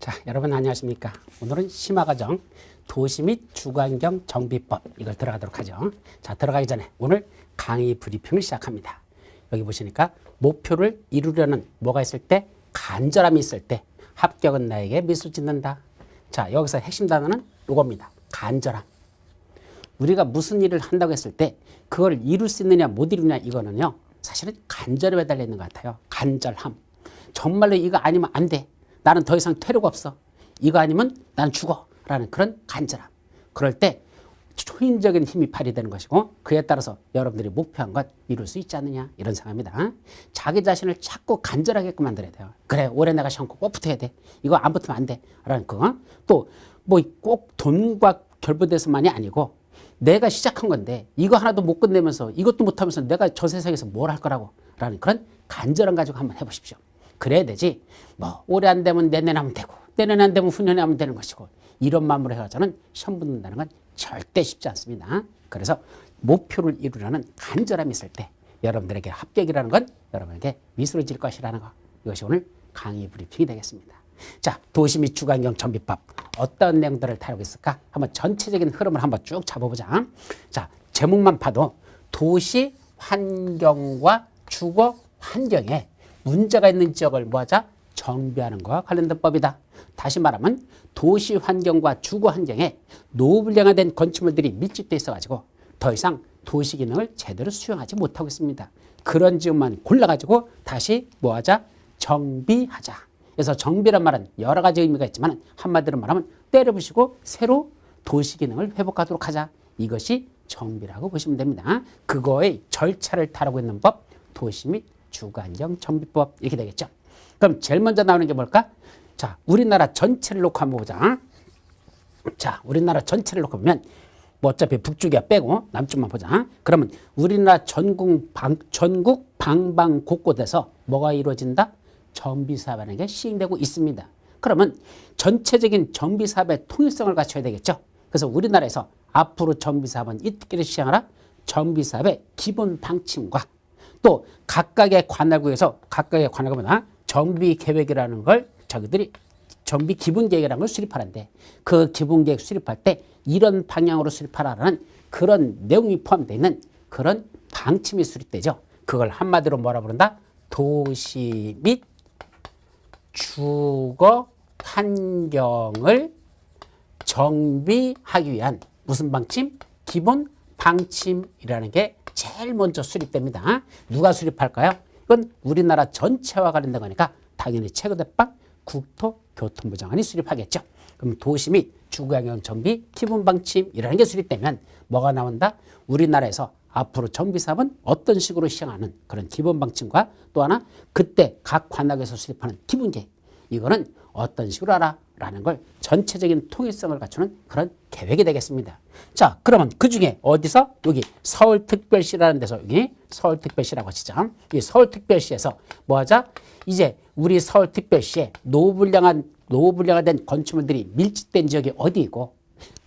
자, 여러분 안녕하십니까? 오늘은 심화과정 도시 및 주거환경 정비법 이걸 들어가도록 하죠. 자, 들어가기 전에 오늘 강의 브리핑을 시작합니다. 여기 보시니까 목표를 이루려는 뭐가 있을 때, 간절함이 있을 때 합격은 나에게 미소 짓는다. 자, 여기서 핵심 단어는 이겁니다. 간절함. 우리가 무슨 일을 한다고 했을 때 그걸 이룰 수 있느냐 못 이루느냐 이거는요, 사실은 간절함에 달려있는 것 같아요. 간절함. 정말로 이거 아니면 안 돼. 나는 더 이상 퇴로가 없어. 이거 아니면 나는 죽어. 라는 그런 간절함. 그럴 때 초인적인 힘이 발휘되는 것이고, 그에 따라서 여러분들이 목표한 것 이룰 수 있지 않느냐 이런 생각입니다. 자기 자신을 자꾸 간절하게끔 만들어야 돼요. 그래, 올해 내가 시험 꼭 붙어야 돼. 이거 안 붙으면 안 돼. 라는 거. 또 뭐 꼭 돈과 결부돼서만이 아니고, 내가 시작한 건데 이거 하나도 못 끝내면서 이것도 못하면서 내가 저 세상에서 뭘 할 거라고 라는 그런 간절함 가지고 한번 해보십시오. 그래야 되지, 뭐 올해 안 되면 내년에 하면 되고 내년에 안 되면 후년에 하면 되는 것이고, 이런 마음으로 해가지고는 시험 붙는다는 건 절대 쉽지 않습니다. 그래서 목표를 이루려는 간절함이 있을 때 여러분들에게 합격이라는 건 여러분에게 미소를 질 것이라는 거, 이것이 오늘 강의 브리핑이 되겠습니다. 자, 도시 및 주거환경 정비법 어떤 내용들을 다루고 있을까? 한번 전체적인 흐름을 한번 쭉 잡아보자. 자, 제목만 봐도 도시 환경과 주거 환경에 문제가 있는 지역을 뭐하자? 정비하는 것과 관련된 법이다. 다시 말하면 도시 환경과 주거 환경에 노블령화된 건축물들이 밀집돼 있어가지고 더 이상 도시 기능을 제대로 수행하지 못하고 있습니다. 그런 지역만 골라가지고 다시 뭐하자? 정비하자. 그래서 정비란 말은 여러 가지 의미가 있지만 한마디로 말하면 때려부시고 새로 도시 기능을 회복하도록 하자. 이것이 정비라고 보시면 됩니다. 그거의 절차를 다루고 있는 법, 도시 및 주거환경 정비법, 이렇게 되겠죠. 그럼 제일 먼저 나오는 게 뭘까? 자, 우리나라 전체를 놓고 한번 보자. 자, 우리나라 전체를 놓고 보면 뭐 어차피 북쪽이야 빼고 남쪽만 보자. 그러면 우리나라 전국 방방 곳곳에서 뭐가 이루어진다? 정비사업이라는 게 시행되고 있습니다. 그러면 전체적인 정비사업의 통일성을 갖춰야 되겠죠. 그래서 우리나라에서 앞으로 정비사업은 이렇게 시행하라. 정비사업의 기본 방침과 또 각각의 관할구에서 각각의 관할구마다 정비계획이라는 걸 저기들이 정비 기본계획이라는 걸 수립하는데, 그 기본계획 수립할 때 이런 방향으로 수립하라는 그런 내용이 포함되어 있는 그런 방침이 수립되죠. 그걸 한마디로 뭐라 부른다? 도시 및 주거 환경을 정비하기 위한 무슨 방침? 기본 방침이라는 게 제일 먼저 수립됩니다. 누가 수립할까요? 이건 우리나라 전체와 관련된 거니까 당연히 체육대빵 국토교통부 장관이 수립하겠죠. 그럼 도시 및 주거환경 정비 기본 방침이라는 게 수립되면 뭐가 나온다? 우리나라에서 앞으로 정비사업은 어떤 식으로 시행하는 그런 기본 방침과 또 하나 그때 각 관악에서 수립하는 기본계획, 이거는 어떤 식으로 하라 라는 걸 전체적인 통일성을 갖추는 그런 계획이 되겠습니다. 자, 그러면 그 중에 어디서? 여기 서울특별시라는 데서, 여기 서울특별시라고 하시죠. 이 서울특별시에서 뭐 하자? 이제 우리 서울특별시에 노블령화된 건축물들이 밀집된 지역이 어디이고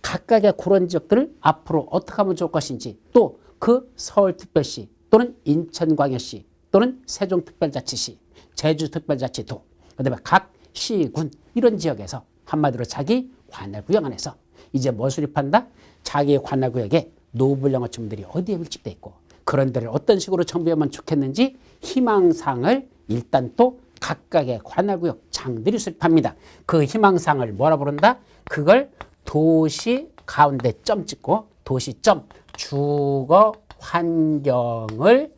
각각의 그런 지역들을 앞으로 어떻게 하면 좋을 것인지, 또 그 서울특별시 또는 인천광역시 또는 세종특별자치시, 제주특별자치도, 그 다음에 각 시군 이런 지역에서 한마디로 자기 관할구역 안에서 이제 뭐 수립한다? 자기 관할구역에 노블령 건축물들이 어디에 밀집돼 있고 그런 데를 어떤 식으로 정비하면 좋겠는지 희망사항을 일단 또 각각의 관할구역 장들이 수립합니다. 그 희망사항을 뭐라 부른다? 그걸 도시 가운데 점 찍고 도시점 주거 환경을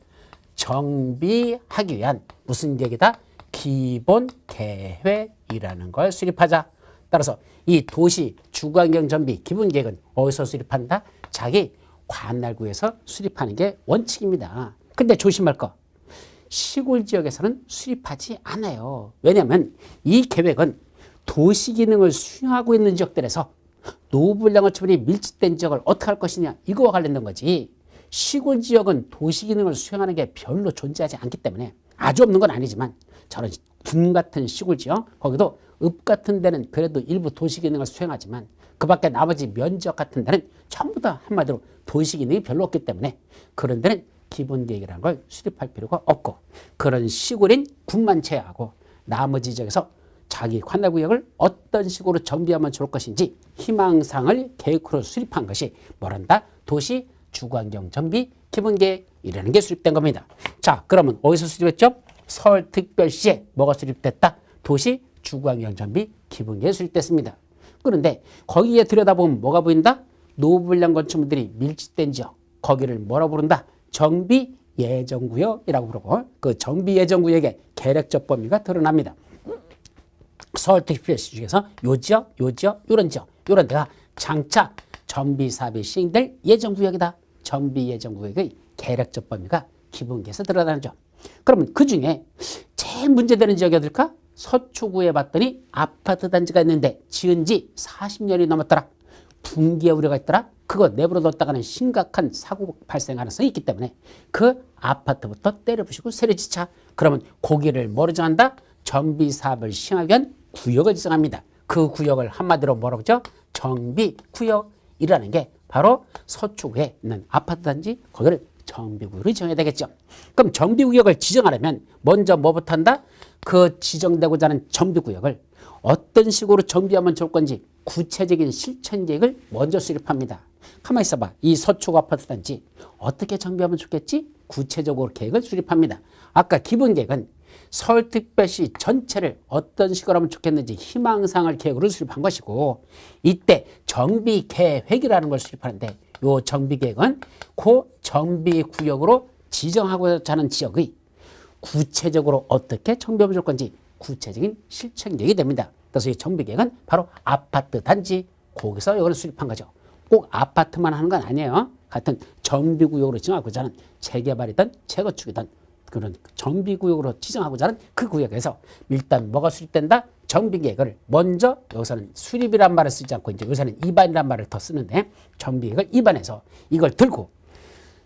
정비하기 위한 무슨 계획이다? 기본 계획이라는 걸 수립하자. 따라서 이 도시 주거환경 정비 기본 계획은 어디서 수립한다? 자기 관할구에서 수립하는 게 원칙입니다. 근데 조심할 거, 시골 지역에서는 수립하지 않아요. 왜냐하면 이 계획은 도시 기능을 수행하고 있는 지역들에서 노블령 건축물이 밀집된 지역을 어떻게 할 것이냐, 이거와 관련된 거지. 시골 지역은 도시 기능을 수행하는 게 별로 존재하지 않기 때문에, 아주 없는 건 아니지만 저런 군 같은 시골 지역, 거기도 읍 같은 데는 그래도 일부 도시 기능을 수행하지만 그 밖에 나머지 면적 같은 데는 전부 다 한마디로 도시 기능이 별로 없기 때문에 그런 데는 기본 계획이라는 걸 수립할 필요가 없고, 그런 시골인 군만 제외하고 나머지 지역에서 자기 관할구역을 어떤 식으로 정비하면 좋을 것인지 희망사항을 계획으로 수립한 것이 뭐란다? 도시 주거환경 정비 기본계획이라는 게 수립된 겁니다. 자, 그러면 어디서 수립했죠? 서울특별시에 뭐가 수립됐다? 도시 주거환경 정비 기본계획이 수립됐습니다. 그런데 거기에 들여다보면 뭐가 보인다? 노블량 건축물들이 밀집된 지역, 거기를 뭐라고 부른다? 정비 예정구역이라고 부르고, 그 정비 예정구역의 계획적 범위가 드러납니다. 서울특별시 중에서 요 지역, 요런 지역, 요런 데가 장차 정비 사업이 시행될 예정구역이다. 정비 예정구역의 계획적 범위가 기본계에서 드러나죠. 그러면 그 중에 제일 문제되는 지역이 어딜까? 서초구에 봤더니 아파트 단지가 있는데 지은 지 40년이 넘었더라. 붕괴 우려가 있더라. 그거 내버려 뒀다가는 심각한 사고 발생 가능성이 있기 때문에 그 아파트부터 때려부시고 세를 지차. 그러면 거기를 뭐로 정한다? 정비 사업을 시행하기 위한 구역을 지정합니다. 그 구역을 한마디로 뭐라고 하죠? 정비구역이라는 게 바로 서초구에 있는 아파트 단지, 거기를 정비구역을 지정해야 되겠죠. 그럼 정비구역을 지정하려면 먼저 뭐부터 한다? 그 지정되고자 하는 정비구역을 어떤 식으로 정비하면 좋을 건지 구체적인 실천 계획을 먼저 수립합니다. 가만히 있어봐. 이 서초구 아파트 단지 어떻게 정비하면 좋겠지? 구체적으로 계획을 수립합니다. 아까 기본 계획은 서울특별시 전체를 어떤 식으로 하면 좋겠는지 희망사항을 계획으로 수립한 것이고, 이때 정비계획이라는 걸 수립하는데, 이 정비계획은 그 정비구역으로 지정하고자 하는 지역의 구체적으로 어떻게 정비하면 좋을 건지 구체적인 실천 계획이 됩니다. 그래서 이 정비계획은 바로 아파트 단지, 거기서 이걸 수립한 거죠. 꼭 아파트만 하는 건 아니에요. 같은 정비구역으로 지정하고자 하는 재개발이든 재건축이든 그런 정비구역으로 지정하고자 하는 그 구역에서 일단 뭐가 수립된다? 정비계획을 먼저, 여기서는 수립이란 말을 쓰지 않고 이제 여기서는 입안이란 말을 더 쓰는데, 정비계획을 입안해서 이걸 들고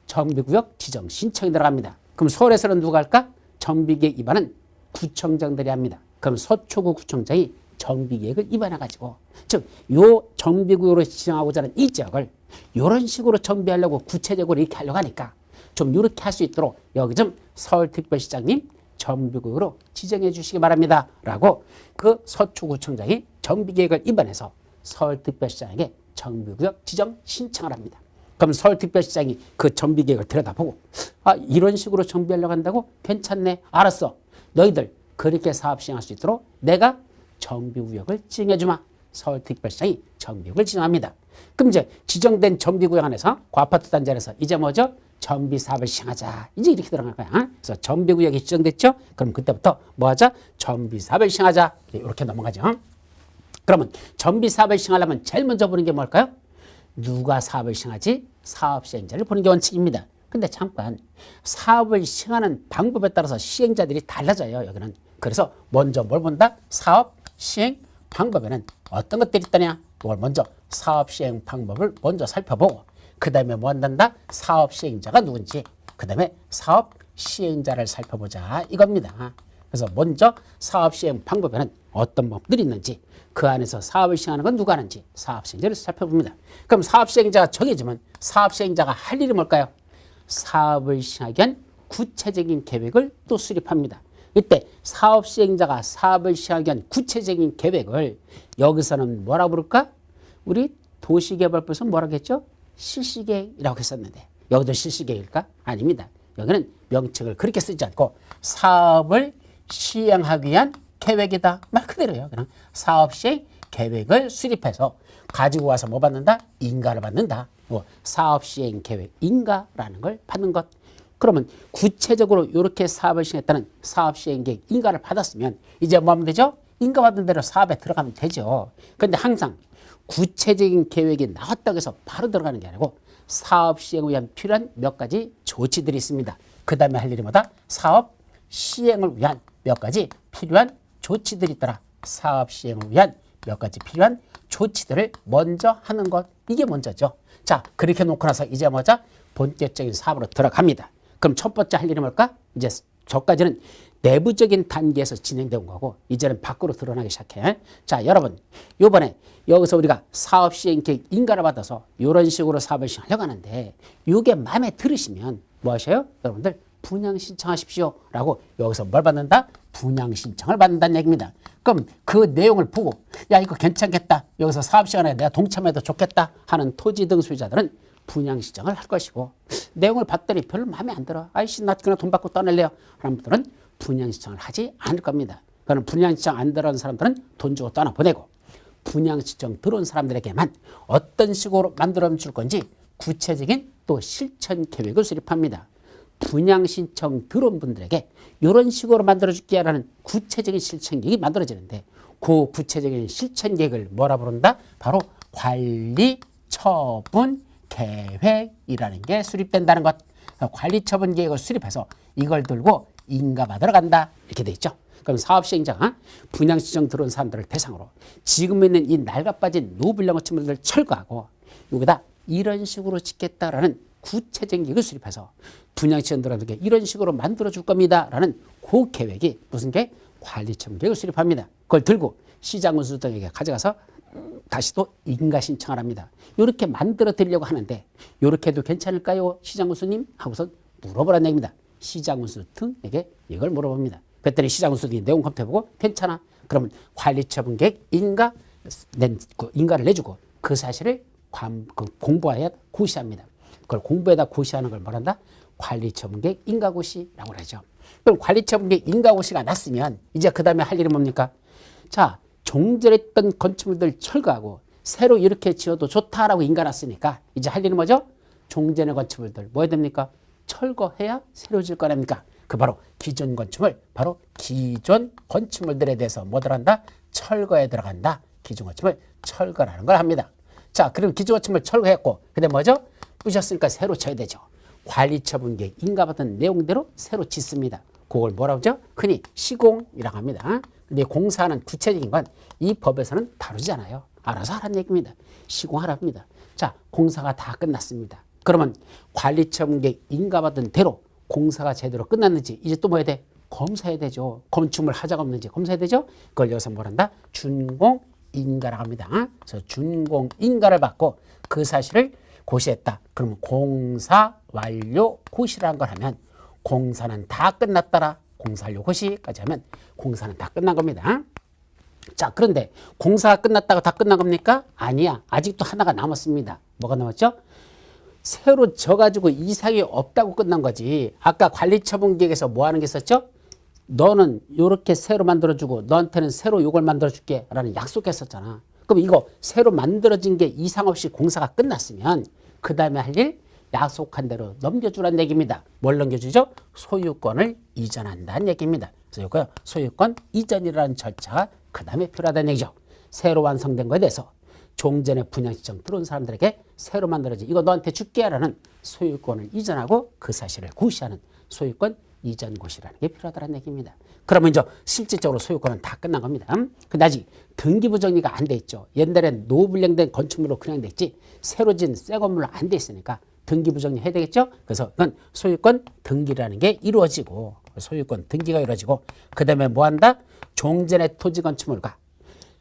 정비구역 지정 신청이 들어갑니다. 그럼 서울에서는 누가 할까? 정비계획 입안은 구청장들이 합니다. 그럼 서초구 구청장이 정비계획을 입안해가지고, 즉 요 정비구역으로 지정하고자 하는 이 지역을 이런 식으로 정비하려고 구체적으로 이렇게 하려고 하니까 좀 이렇게 할 수 있도록 여기 좀 서울특별시장님 정비구역으로 지정해 주시기 바랍니다 라고 그 서초구청장이 정비계획을 입안해서 서울특별시장에게 정비구역 지정 신청을 합니다. 그럼 서울특별시장이 그 정비계획을 들여다보고, 아, 이런 식으로 정비하려고 한다고? 괜찮네. 알았어. 너희들 그렇게 사업 시행할 수 있도록 내가 정비구역을 지정해 주마. 서울특별시장이 정비구역을 지정합니다. 그럼 이제 지정된 정비구역 안에서 그 아파트 단지 안에서 이제 뭐죠? 정비 사업을 시행하자. 이제 이렇게 들어갈 거야. 그래서 정비구역이 지정됐죠? 그럼 그때부터 뭐 하자? 정비 사업을 시행하자. 이렇게 넘어가죠. 그러면 정비 사업을 시행하려면 제일 먼저 보는 게 뭘까요? 누가 사업을 시행하지? 사업 시행자를 보는 게 원칙입니다. 근데 잠깐, 사업을 시행하는 방법에 따라서 시행자들이 달라져요, 여기는. 그래서 먼저 뭘 본다? 사업 시행 방법에는 어떤 것들이 있다냐? 그걸 먼저 사업 시행 방법을 먼저 살펴보고, 그 다음에 뭐 한단다? 사업 시행자가 누군지, 그 다음에 사업 시행자를 살펴보자 이겁니다. 그래서 먼저 사업 시행 방법에는 어떤 방법들이 있는지, 그 안에서 사업을 시행하는 건 누가 하는지 사업 시행자를 살펴봅니다. 그럼 사업 시행자가 정해지면 사업 시행자가 할 일이 뭘까요? 사업을 시행하기 위한 구체적인 계획을 또 수립합니다. 이때 사업 시행자가 사업을 시행하기 위한 구체적인 계획을 여기서는 뭐라고 부를까? 우리 도시개발부에서 뭐라고 했죠? 실시계획이라고 했었는데, 여기도 실시계획일까? 아닙니다. 여기는 명칭을 그렇게 쓰지 않고 사업을 시행하기 위한 계획이다. 말 그대로예요. 그냥 사업 시행 계획을 수립해서 가지고 와서 뭐 받는다? 인가를 받는다. 뭐 사업 시행 계획 인가라는 걸 받는 것. 그러면 구체적으로 이렇게 사업을 시행했다는 사업 시행 계획 인가를 받았으면 이제 뭐 하면 되죠? 인가 받은 대로 사업에 들어가면 되죠. 그런데 항상 구체적인 계획이 나왔다고 해서 바로 들어가는 게 아니고 사업 시행을 위한 필요한 몇 가지 조치들이 있습니다. 그 다음에 할 일이 뭐다? 사업 시행을 위한 몇 가지 필요한 조치들이 있더라. 사업 시행을 위한 몇 가지 필요한 조치들을 먼저 하는 것. 이게 먼저죠. 자, 그렇게 놓고 나서 이제 뭐죠? 본격적인 사업으로 들어갑니다. 그럼 첫 번째 할 일이 뭘까? 이제 저까지는 내부적인 단계에서 진행된 거고, 이제는 밖으로 드러나기 시작해. 자, 여러분, 요번에 여기서 우리가 사업 시행 계획 인가를 받아서 이런 식으로 사업을 시행하려고 하는데, 이게 마음에 들으시면 뭐 하셔요? 여러분들 분양 신청하십시오 라고 여기서 뭘 받는다? 분양 신청을 받는다는 얘기입니다. 그럼 그 내용을 보고 야 이거 괜찮겠다. 여기서 사업 시간에 내가 동참해도 좋겠다 하는 토지 등 소유자들은 분양 신청을 할 것이고 내용을 봤더니 별로 마음에 안 들어. 아이씨 나 그냥 돈 받고 떠날래요. 하는 분들은 분양 신청을 하지 않을 겁니다. 그럼 분양 신청 안 들어온 사람들은 돈 주고 떠나보내고 분양 신청 들어온 사람들에게만 어떤 식으로 만들어 줄 건지 구체적인 또 실천 계획을 수립합니다. 분양 신청 들어온 분들에게 이런 식으로 만들어줄게라는 구체적인 실천 계획이 만들어지는데 그 구체적인 실천 계획을 뭐라 부른다? 바로 관리 처분 계획이라는 게 수립된다는 것. 관리 처분 계획을 수립해서 이걸 들고 인가받으러 간다 이렇게 돼 있죠. 그럼 사업 시행자가 분양 신청 들어온 사람들을 대상으로 지금 있는 이 낡아빠진 노블령 건축물들을 철거하고 여기다 이런 식으로 짓겠다라는 구체적인 계획을 수립해서 분양 신청 들어오게 이런 식으로 만들어 줄 겁니다라는 그 계획이 무슨 계획? 관리 처분 계획을 수립합니다. 그걸 들고 시장군수 등에게 가져가서 다시 또 인가 신청을 합니다. 이렇게 만들어 드리려고 하는데 이렇게 해도 괜찮을까요? 시장군수님? 하고서 물어보라는 얘기입니다. 시장군수 등에게 이걸 물어봅니다. 그랬더니 시장군수 등이 내용 검토해보고 괜찮아. 그러면 관리처분 계획 인가를 내주고 그 사실을 공부해야 고시합니다. 그걸 공부에다 고시하는 걸 뭐란다? 관리처분 계획 인가고시라고 하죠. 그럼 관리처분 계획 인가고시가 났으면 이제 그 다음에 할 일이 뭡니까? 자, 종전했던 건축물들 철거하고 새로 이렇게 지어도 좋다라고 인가 났으니까 이제 할 일은 뭐죠? 종전의 건축물들 뭐 해야 됩니까? 철거해야 새로 지을 거 아닙니까? 그 바로 기존 건축물, 바로 기존 건축물들에 대해서 뭐들 한다? 철거에 들어간다. 기존 건축물 철거라는 걸 합니다. 자, 그럼 기존 건축물 철거했고 근데 뭐죠? 부셨으니까 새로 쳐야 되죠. 관리처분 계획 인가받은 내용대로 새로 짓습니다. 그걸 뭐라고 하죠? 흔히 시공이라고 합니다. 근데 공사하는 구체적인 건 이 법에서는 다루지 않아요. 알아서 하라는 얘기입니다. 시공하랍니다. 자, 공사가 다 끝났습니다. 그러면 관리처분 계획 인가받은 대로 공사가 제대로 끝났는지 이제 또 뭐 해야 돼? 검사해야 되죠. 건축물 하자가 없는지 검사해야 되죠. 그걸 여기서 뭐란다? 준공인가라고 합니다. 그래서 준공인가를 받고 그 사실을 고시했다. 그러면 공사 완료 고시라는 걸 하면 공사는 다 끝났더라. 공사 완료 고시까지 하면 공사는 다 끝난 겁니다. 자, 그런데 공사가 끝났다고 다 끝난 겁니까? 아니야. 아직도 하나가 남았습니다. 뭐가 남았죠? 새로 져가지고 이상이 없다고 끝난 거지. 아까 관리처분계획에서 뭐 하는 게 있었죠? 너는 이렇게 새로 만들어주고 너한테는 새로 이걸 만들어줄게 라는 약속했었잖아. 그럼 이거 새로 만들어진 게 이상 없이 공사가 끝났으면 그 다음에 할 일 약속한 대로 넘겨주라는 얘기입니다. 뭘 넘겨주죠? 소유권을 이전한다는 얘기입니다. 그래서 이거 소유권 이전이라는 절차가 그 다음에 필요하다는 얘기죠. 새로 완성된 거에 대해서 종전에 분양 신청 들어온 사람들에게 새로 만들어진 이거 너한테 줄게 라는 소유권을 이전하고 그 사실을 고시하는 소유권 이전 고시라는 게 필요하다는 얘기입니다. 그러면 이제 실질적으로 소유권은 다 끝난 겁니다. 근데 아직 등기부 정리가 안 돼 있죠. 옛날엔 노블령된 건축물로 그냥 돼 있지 새로 진 새 건물로 안 돼 있으니까 등기부 정리해야 되겠죠. 그래서 그건 소유권 등기라는 게 이루어지고 소유권 등기가 이루어지고 그 다음에 뭐 한다? 종전의 토지 건축물과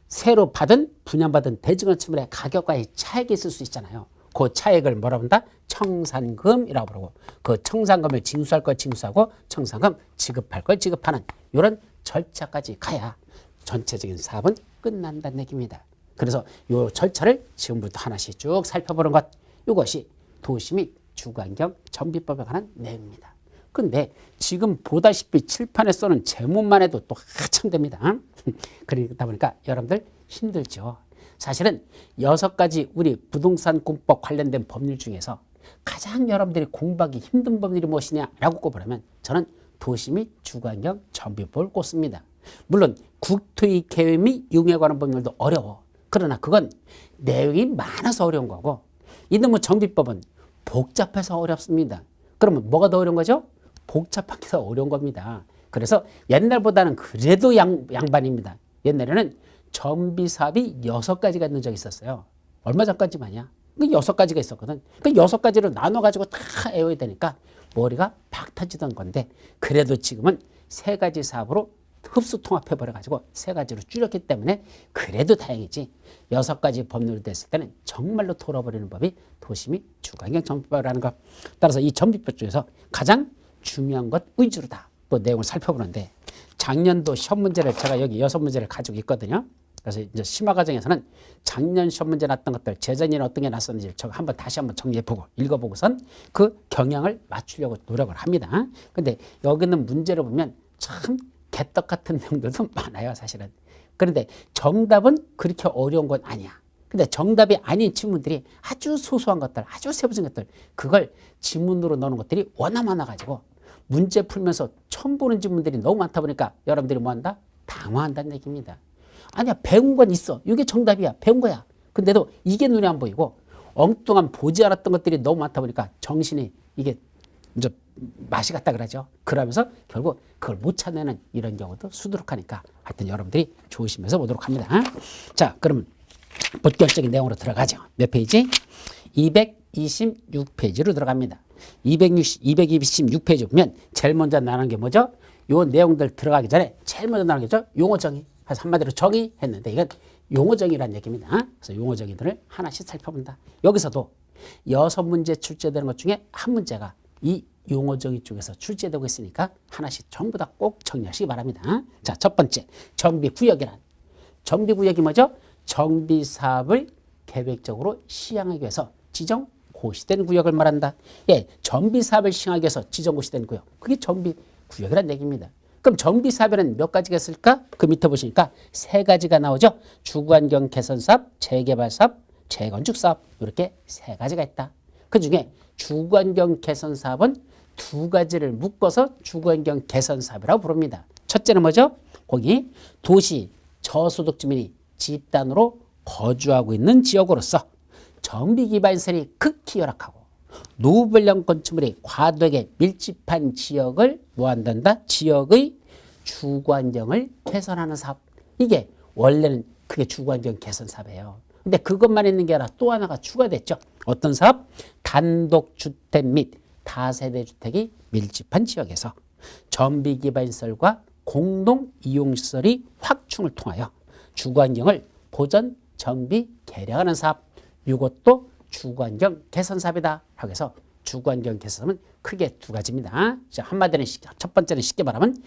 새로 받은 분양받은 대지 건축물의 가격과의 차액이 있을 수 있잖아요. 그 차액을 뭐라고 한다? 청산금이라고 부르고 그 청산금을 징수할 걸 징수하고 청산금 지급할 걸 지급하는 이런 절차까지 가야 전체적인 사업은 끝난다는 얘기입니다. 그래서 이 절차를 지금부터 하나씩 쭉 살펴보는 것 이것이 도시 및 주거환경 정비법에 관한 내용입니다. 근데 지금 보다시피 칠판에 써는 제목만 해도 또 한참 됩니다. 그러다 보니까 여러분들 힘들죠. 사실은 6가지 우리 부동산공법 관련된 법률 중에서 가장 여러분들이 공부하기 힘든 법률이 무엇이냐라고 꼽으라면 저는 도시 및 주거환경 정비법을 꼽습니다. 물론 국토의 계획 및 융에 관한 법률도 어려워. 그러나 그건 내용이 많아서 어려운 거고 이놈의 정비법은 복잡해서 어렵습니다. 그러면 뭐가 더 어려운 거죠? 복잡한 게 더 어려운 겁니다. 그래서 옛날보다는 그래도 양반입니다. 옛날에는 정비사업이 6가지가 있는 적이 있었어요. 얼마 전까지만이야. 그 6가지가 있었거든. 그 6가지를 나눠가지고 다 외워야 되니까 머리가 팍 터지던 건데 그래도 지금은 3가지 사업으로 흡수 통합해버려가지고 3가지로 줄였기 때문에 그래도 다행이지 6가지 법률이 됐을 때는 정말로 돌아버리는 법이 도시 및 주거환경 정비법이라는 것. 따라서 이 정비법 중에서 가장 중요한 것 위주로 다 또 내용을 살펴보는데 자 작년도 시험 문제를 제가 여기 6문제를 가지고 있거든요. 그래서 이제 심화 과정에서는 작년 시험 문제 났던 것들, 재작년에 어떤 게 났었는지 제가 다시 한번 정리해보고 읽어보고선 그 경향을 맞추려고 노력을 합니다. 근데 여기 있는 문제를 보면 참 개떡 같은 내용들도 많아요, 사실은. 그런데 정답은 그렇게 어려운 건 아니야. 근데 정답이 아닌 지문들이 아주 소소한 것들, 아주 세부적인 것들, 그걸 지문으로 넣는 것들이 워낙 많아가지고 문제 풀면서 처음 보는 지문들이 너무 많다 보니까 여러분들이 뭐 한다? 당황한다는 얘기입니다. 아니야, 배운 건 있어. 이게 정답이야. 배운 거야. 근데도 이게 눈에 안 보이고 엉뚱한 보지 않았던 것들이 너무 많다 보니까 정신이 이게 이제 맛이 갔다 그러죠. 그러면서 결국 그걸 못 찾는 이런 경우도 수두룩하니까 하여튼 여러분들이 조심해서 보도록 합니다. 자, 그럼 본격적인 내용으로 들어가죠. 몇 페이지? 226페이지로 들어갑니다. 226페이지 보면 제일 먼저 나오는 게 뭐죠? 요 내용들 들어가기 전에 제일 먼저 나오는 게 용어 정의. 그래서 한마디로 정의했는데 이건 용어 정의라는 얘기입니다. 그래서 용어 정의들을 하나씩 살펴본다. 여기서도 6문제 출제되는 것 중에 한 문제가 이 용어 정의 쪽에서 출제되고 있으니까 하나씩 전부 다 꼭 정리하시기 바랍니다. 자, 첫 번째 정비구역이란. 정비구역이 뭐죠? 정비사업을 계획적으로 시행하기 위해서 지정 고시된 구역을 말한다. 예, 정비사업을 시행하기 위해서 지정 고시된 구역. 그게 정비구역이라는 얘기입니다. 그럼 정비사업에는 몇 가지가 있을까? 그 밑에 보시니까 3가지가 나오죠. 주거환경 개선사업, 재개발사업, 재건축사업 이렇게 3가지가 있다. 그중에 주거환경 개선사업은 2가지를 묶어서 주거환경 개선사업이라고 부릅니다. 첫째는 뭐죠? 거기 도시 저소득 주민이 집단으로 거주하고 있는 지역으로서 정비기반시설이 극히 열악하고 노후불량 건축물이 과도하게 밀집한 지역을 뭐한단다? 지역의 주거환경을 개선하는 사업. 이게 원래는 그게 주거환경 개선 사업이에요. 근데 그것만 있는 게 아니라 또 하나가 추가됐죠. 어떤 사업? 단독주택 및 다세대주택이 밀집한 지역에서 정비기반시설과 공동이용시설이 확충을 통하여 주거환경을 보전, 정비, 개량하는 사업. 이것도 주거환경 개선 사업이다. 하고 해서 주거환경 개선은 크게 2가지입니다. 자, 한마디로 첫 번째는 쉽게 말하면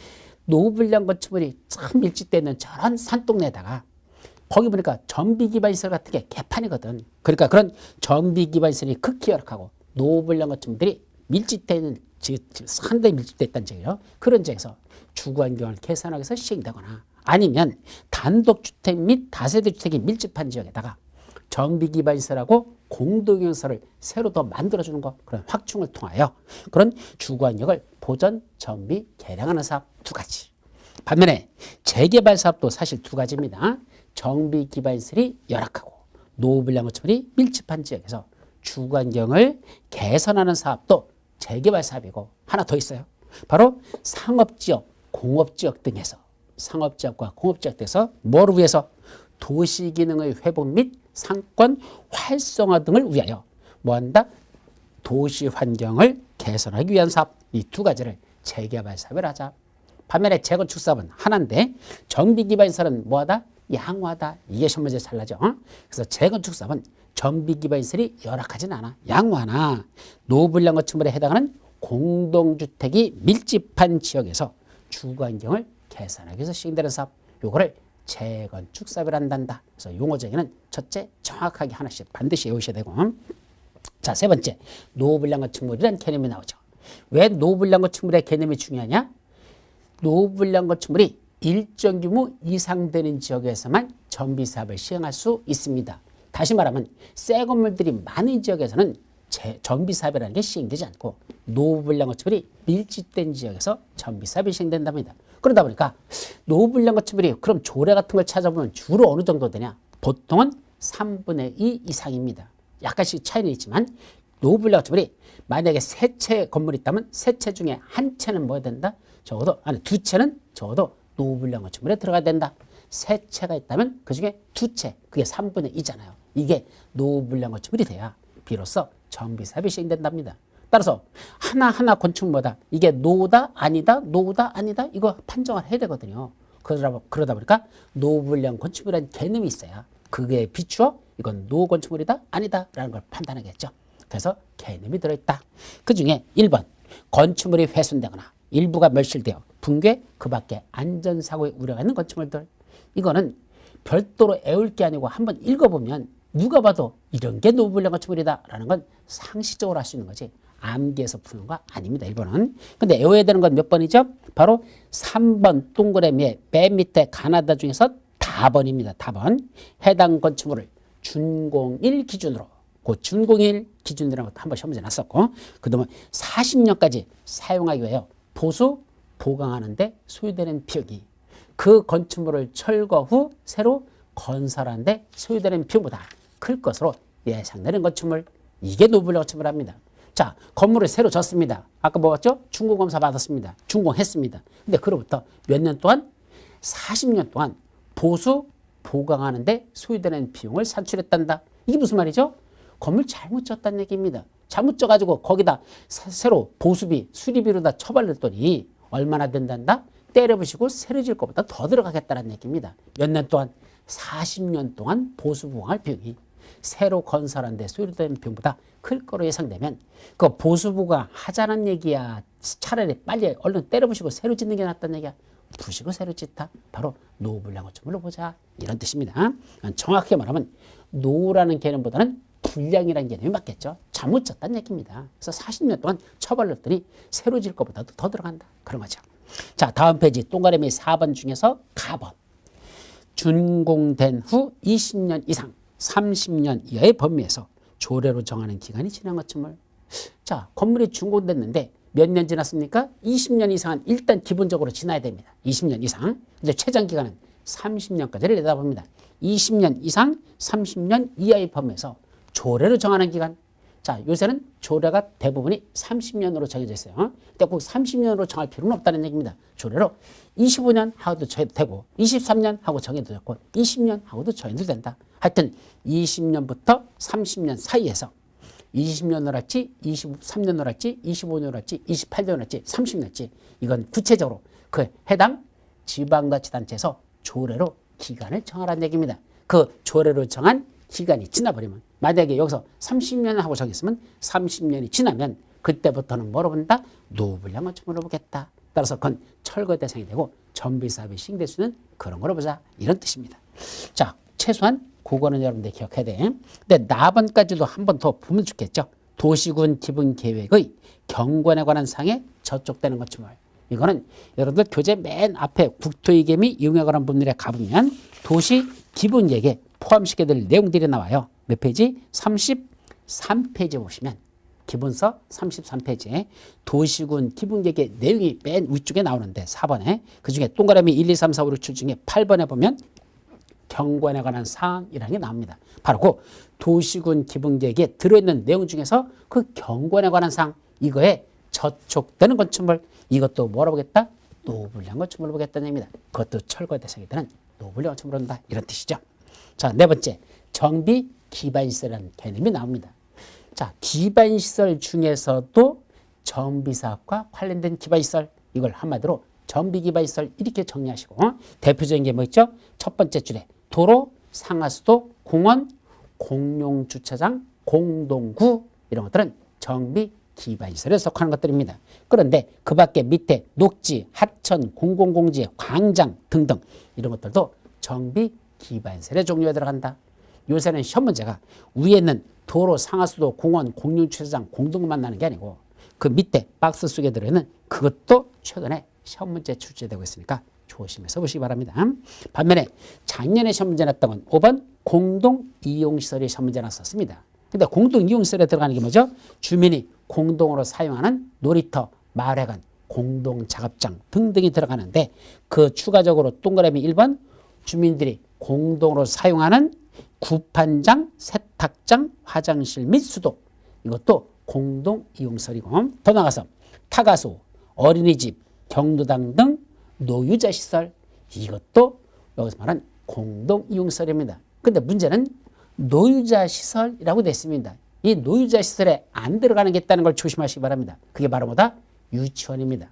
노후불량 건축물이 참 밀집되어 있는 저런 산동네에다가 거기 보니까 정비기반시설 같은 게 개판이거든. 그러니까 그런 정비기반시설이 극히 열악하고 노후불량 건축물들이 밀집되어 있는 상당히 밀집되어 있다는 지역이요. 그런 지역에서 주거환경을 개선하기 위해서 시행되거나 아니면 단독주택 및 다세대 주택이 밀집한 지역에다가 정비기반시설하고 공동이용시설을 새로 더 만들어주는 것, 그런 확충을 통하여 그런 주거환경을 보전, 정비, 개량하는 사업 2가지. 반면에 재개발 사업도 사실 2가지입니다. 정비기반시설이 열악하고 노후불량 건축물이 밀집한 지역에서 주거환경을 개선하는 사업도 재개발 사업이고 하나 더 있어요. 바로 상업지역, 공업지역 등에서 상업지역과 공업지역 등에서 뭐를 위해서? 도시기능의 회복 및 상권 활성화 등을 위하여 뭐한다? 도시환경을 개선하기 위한 사업. 이 2가지를 재개발 사업을 하자. 반면에 재건축 사업은 하나인데 정비기반시설은 뭐하다? 양호하다. 이게 시험 문제 잘 나죠. 그래서 재건축 사업은 정비기반시설이 열악하진 않아. 양호하나 노후불량 건축물에 해당하는 공동주택이 밀집한 지역에서 주거환경을 개선하기 위해서 시행되는 사업. 요거를 재건축 사업을 한단다. 그래서 용어 정의는 첫째 정확하게 하나씩 반드시 외우셔야 되고, 자, 3번째 노후불량 건축물이라는 개념이 나오죠. 왜 노후불량 건축물의 개념이 중요하냐? 노후불량 건축물이 일정 규모 이상 되는 지역에서만 정비사업을 시행할 수 있습니다. 다시 말하면 새 건물들이 많은 지역에서는 정비사업이라는 게 시행되지 않고 노후불량 건축물이 밀집된 지역에서 정비사업이 시행된답니다. 그러다 보니까 노후불량 건축물이 그럼 조례 같은 걸 찾아보면 주로 어느 정도 되냐? 보통은 3분의 2 이상입니다. 약간씩 차이는 있지만 노후불량 건축물이 만약에 3채 건물이 있다면 3채 중에 1채는 뭐야 된다? 적어도 아니 2채는 적어도 노후불량 건축물에 들어가야 된다. 3채가 있다면 그중에 2채, 그게 3분의 2잖아요. 이게 노후불량 건축물이 돼야 비로소 정비사업이 시행된답니다. 따라서 하나하나 건축물마다 이게 노후다 아니다 노후다 아니다 이거 판정을 해야 되거든요. 그러다 보니까 노후불량 건축물이라는 개념이 있어야 그게 비추어 이건 노후 건축물이다 아니다 라는 걸 판단하겠죠. 그래서 개념이 들어있다. 그중에 1번 건축물이 훼손되거나 일부가 멸실되어 붕괴 그 밖에 안전사고의 우려가 있는 건축물들. 이거는 별도로 애울 게 아니고 한번 읽어보면 누가 봐도 이런 게 노블령 건축물이다 라는 건 상식적으로 할 수 있는 거지 암기해서 푸는 거 아닙니다. 1번은. 근데 외워야 되는 건 몇 번이죠? 바로 3번 동그라미의 맨 밑에 가나다 중에서 다번입니다. 다번. 해당 건축물을 준공일 기준으로 그 준공일 기준이라는 것도 한번 시험문제 났었고 그다음에 40년까지 사용하기 위하여 보수 보강하는 데 소요되는 비용이 그 건축물을 철거 후 새로 건설하는 데 소요되는 비용보다 클 것으로 예상되는 건축물. 이게 노블령 건축물입니다. 자, 건물을 새로 졌습니다. 아까 뭐였죠? 준공검사 받았습니다. 준공했습니다. 근데 그로부터 몇 년 동안? 40년 동안 보수 보강하는 데 소요되는 비용을 산출했단다. 이게 무슨 말이죠? 건물 잘못 졌다는 얘기입니다. 잘못 져가지고 거기다 새로 보수비, 수리비로 다 처벌했더니 얼마나 된단다? 때려부시고 새로 질 것보다 더 들어가겠다는 얘기입니다. 몇 년 동안? 40년 동안 보수 보강할 비용이 새로 건설한 데 소요되는 비용보다 클 거로 예상되면 그 보수 보강 하자는 얘기야. 차라리 빨리 얼른 때려부시고 새로 짓는 게 낫다는 얘기야. 부시고 새로 짓다. 바로 노블령 건축물로 보자. 이런 뜻입니다. 정확하게 말하면 노라는 개념보다는 불량이라는 개념이 맞겠죠. 잘못 졌다는 얘기입니다. 그래서 40년 동안 처벌했더니 새로 질 것보다도 더 들어간다. 그런 거죠. 자, 다음 페이지 동그라미 4번 중에서 가번. 준공된 후 20년 이상 30년 이하의 범위에서 조례로 정하는 기간이 지난 건축물. 자, 건물이 준공됐는데 몇 년 지났습니까? 20년 이상은 일단 기본적으로 지나야 됩니다. 20년 이상. 근데 최장 기간은 30년까지를 내다봅니다. 20년 이상 30년 이하의 범위에서 조례로 정하는 기간. 자, 요새는 조례가 대부분이 30년으로 정해져 있어요. 근데 꼭 30년으로 정할 필요는 없다는 얘기입니다. 조례로 25년 하고도 정해도 되고 23년 하고 정해도 되고 20년 하고도 정해도 된다. 하여튼 20년부터 30년 사이에서 20년을 할지 23년을 할지 25년을 할지 28년을 할지 30년을 할지 이건 구체적으로 그 해당 지방자치단체에서 조례로 기간을 정하라는 얘기입니다. 그 조례로 정한 기간이 지나버리면 만약에 여기서 30년 하고 정했으면 30년이 지나면 그때부터는 뭐로 본다? 노블령 건축물로 보겠다. 따라서 그건 철거 대상이 되고 정비사업이 시행될 수 있는 그런 거로 보자. 이런 뜻입니다. 자, 최소한 그거는 여러분들 기억해야 돼. 근데 나번까지도 한 번 더 보면 좋겠죠. 도시군 기본계획의 경관에 관한 사항에 저촉되는 건축물. 이거는 여러분들 교재 맨 앞에 국토이계 및 이용에 관한 부분들에 가보면 도시 기본계획에 포함시켜야 될 내용들이 나와요. 몇 페이지? 33페이지 보시면 기본서 33페이지에 도시군 기본계획의 내용이 맨 위쪽에 나오는데 4번에 그중에 동그라미 1, 2, 3, 4, 5, 6, 7 중에 8번에 보면 경관에 관한 사항이라는 게 나옵니다. 바로 그 도시군 기본계획에 들어있는 내용 중에서 그 경관에 관한 사항 이거에 저촉되는 건축물 이것도 뭐라 보겠다? 노블령 건축물로 보겠다는 얘기입니다. 그것도 철거 대상이 되는 노블령 건축물로 한다. 이런 뜻이죠. 자, 네 번째 정비 기반시설이라는 개념이 나옵니다. 자, 기반시설 중에서도 정비사업과 관련된 기반시설 이걸 한마디로 정비기반시설 이렇게 정리하시고 대표적인 게 뭐 있죠? 첫 번째 줄에 도로, 상하수도, 공원, 공용주차장, 공동구 이런 것들은 정비기반시설에 속하는 것들입니다. 그런데 그 밖에 밑에 녹지, 하천, 공공공지, 광장 등등 이런 것들도 정비기반시설의 종류에 들어간다. 요새는 시험 문제가 위에 있는 도로, 상하수도, 공원, 공용주차장, 공동구만 나는 게 아니고 그 밑에 박스 속에 들어있는 그것도 최근에 시험 문제 출제되고 있으니까 조심해서 보시기 바랍니다. 반면에 작년에 시험 문제 났던 건 5번 공동이용시설이 시험 문제 났었습니다. 근데 공동이용시설에 들어가는 게 뭐죠? 주민이 공동으로 사용하는 놀이터, 마을회관, 공동작업장 등등이 들어가는데 그 추가적으로 동그라미 1번 주민들이 공동으로 사용하는 구판장, 세탁장, 화장실 및 수도 이것도 공동이용시설이고 더 나가서 타가소, 어린이집, 경로당 등 노유자 시설 이것도 여기서 말한 공동이용시설입니다. 근데 문제는 노유자 시설이라고 되어 있습니다. 이 노유자 시설에 안 들어가는 게 있다는 걸 조심하시기 바랍니다. 그게 바로 뭐다? 유치원입니다.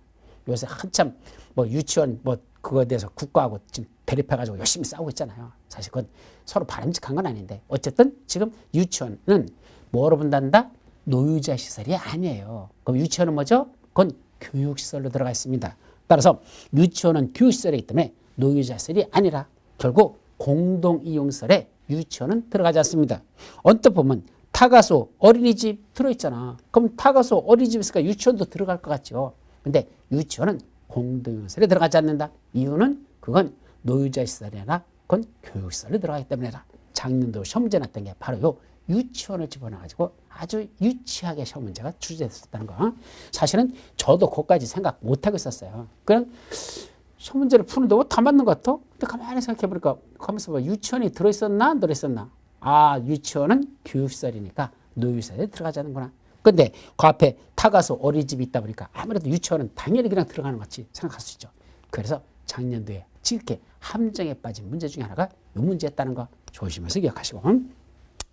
요새 한참 뭐 유치원 뭐 그거에 대해서 국가하고 지금 대립해가지고 열심히 싸우고 있잖아요. 사실 그건 서로 바람직한 건 아닌데 어쨌든 지금 유치원은 뭐로 본단다? 노유자 시설이 아니에요. 그럼 유치원은 뭐죠? 그건 교육시설로 들어가 있습니다. 따라서 유치원은 교육시설이기 때문에 노유자시설이 아니라 결국 공동이용시설에 유치원은 들어가지 않습니다. 언뜻 보면 타가소 어린이집 들어있잖아. 그럼 타가소 어린이집 있으니까 유치원도 들어갈 것 같죠. 근데 유치원은 공동이용시설에 들어가지 않는다. 이유는 그건 노유자시설이 아니라 그건 교육시설에 들어가기 때문이다. 작년도 시험 문제 났던 게 바로 요 유치원을 집어넣어가지고 아주 유치하게 시험 문제가 출제됐었다는 거. 사실은 저도 그것까지 생각 못하고 있었어요. 그냥 시험 문제를 푸는데 다 맞는 것 같아? 근데 가만히 생각해보니까 가면서 봐. 유치원이 들어있었나 안 들어있었나? 아, 유치원은 교육시설이니까 노유시설에 들어가지 않는구나. 근데 그 앞에 타가소 어린이집이 있다 보니까 아무래도 유치원은 당연히 그냥 들어가는 것 같이 생각할 수 있죠. 그래서 작년도에 이렇게 함정에 빠진 문제 중에 하나가 이 문제였다는 거 조심해서 기억하시고.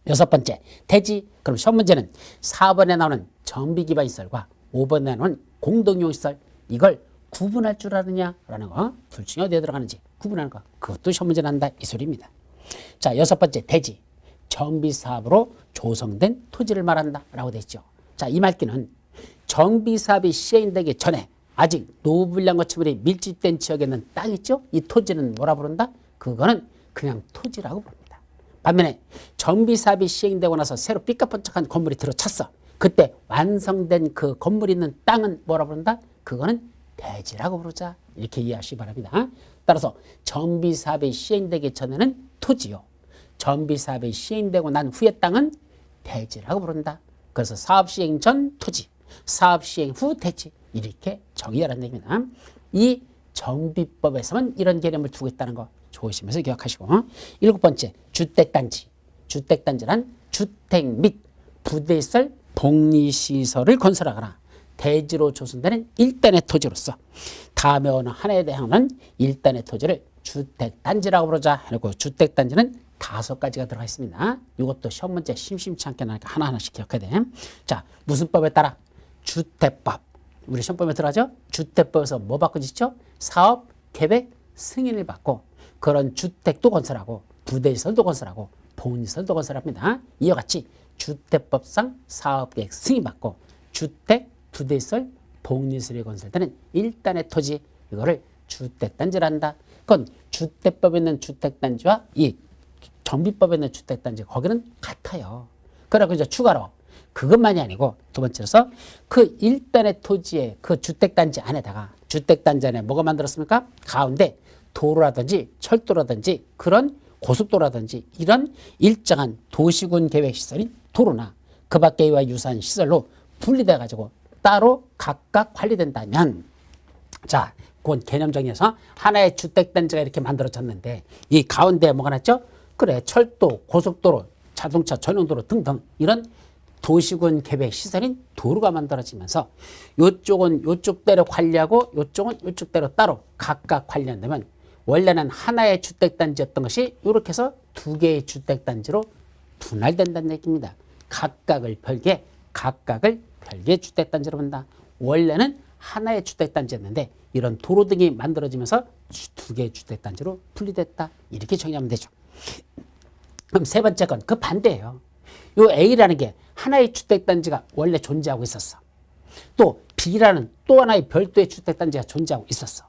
여섯 번째, 대지. 그럼 시험 문제는 4번에 나오는 정비기반시설과 5번에 나오는 공동이용시설, 이걸 구분할 줄 아느냐라는 거. 둘 중에 어디에 들어가는지 구분하는 거. 그것도 시험 문제 난다 이 소리입니다. 자, 여섯 번째, 대지. 정비사업으로 조성된 토지를 말한다 라고 되어 있죠. 자, 이 말기는 정비사업이 시행되기 전에 아직 노후불량 건축물이 밀집된 지역에 있는 땅 있죠? 이 토지는 뭐라 부른다? 그거는 그냥 토지라고 부릅니다. 반면에 정비사업이 시행되고 나서 새로 삐까뻔쩍한 건물이 들어찼어. 그때 완성된 그 건물이 있는 땅은 뭐라 부른다? 그거는 대지라고 부르자. 이렇게 이해하시기 바랍니다. 따라서 정비사업이 시행되기 전에는 토지요. 정비사업이 시행되고 난 후에 땅은 대지라고 부른다. 그래서 사업 시행 전 토지, 사업 시행 후 대지, 이렇게 정의하라는 얘기입니다. 이 정비법에서만 이런 개념을 두고 있다는 거 조심해서 기억하시고. 일곱 번째, 주택단지. 주택단지란 주택 및 부대시설, 복리시설을 건설하거나 대지로 조성되는 일단의 토지로서 다음에 어느 하나에 대한 일단의 토지를 주택단지라고 부르자 해놓고, 주택단지는 5가지가 들어가 있습니다. 이것도 시험 문제 심심치 않게 나니까 하나하나씩 기억해야 돼. 자, 무슨 법에 따라? 주택법. 우리 시험법에 들어가죠? 주택법에서 뭐 받고 짓죠? 사업, 계획, 승인을 받고 그런 주택도 건설하고 부대시설도 건설하고 복리시설도 건설합니다. 이와 같이 주택법상 사업계획 승인받고 주택, 부대시설, 복리시설이 건설되는 일단의 토지, 이거를 주택단지란다. 그건 주택법에 있는 주택단지와 이 정비법에 있는 주택단지, 거기는 같아요. 그러고 이제 추가로 그것만이 아니고 두 번째로서 그 일단의 토지의 그 주택단지 안에다가, 주택단지 안에 뭐가 만들었습니까? 가운데 도로라든지 철도라든지 그런 고속도로라든지 이런 일정한 도시군 계획 시설인 도로나 그 밖에와 유사한 시설로 분리돼 가지고 따로 각각 관리된다면, 자, 그건 개념 정의에서 하나의 주택단지가 이렇게 만들어졌는데 이 가운데에 뭐가 났죠? 그래, 철도, 고속도로, 자동차 전용도로 등등 이런 도시군 계획 시설인 도로가 만들어지면서 요쪽은 요쪽대로 관리하고 요쪽은 요쪽대로 따로 각각 관리한다면, 원래는 하나의 주택단지였던 것이 이렇게 해서 2개의 주택단지로 분할된다는 얘기입니다. 각각을 별개 주택단지로 본다. 원래는 하나의 주택단지였는데 이런 도로 등이 만들어지면서 2개의 주택단지로 분리됐다. 이렇게 정의하면 되죠. 그럼 세 번째 건 그 반대예요. 요 A라는 게 하나의 주택단지가 원래 존재하고 있었어. 또 B라는 또 하나의 별도의 주택단지가 존재하고 있었어.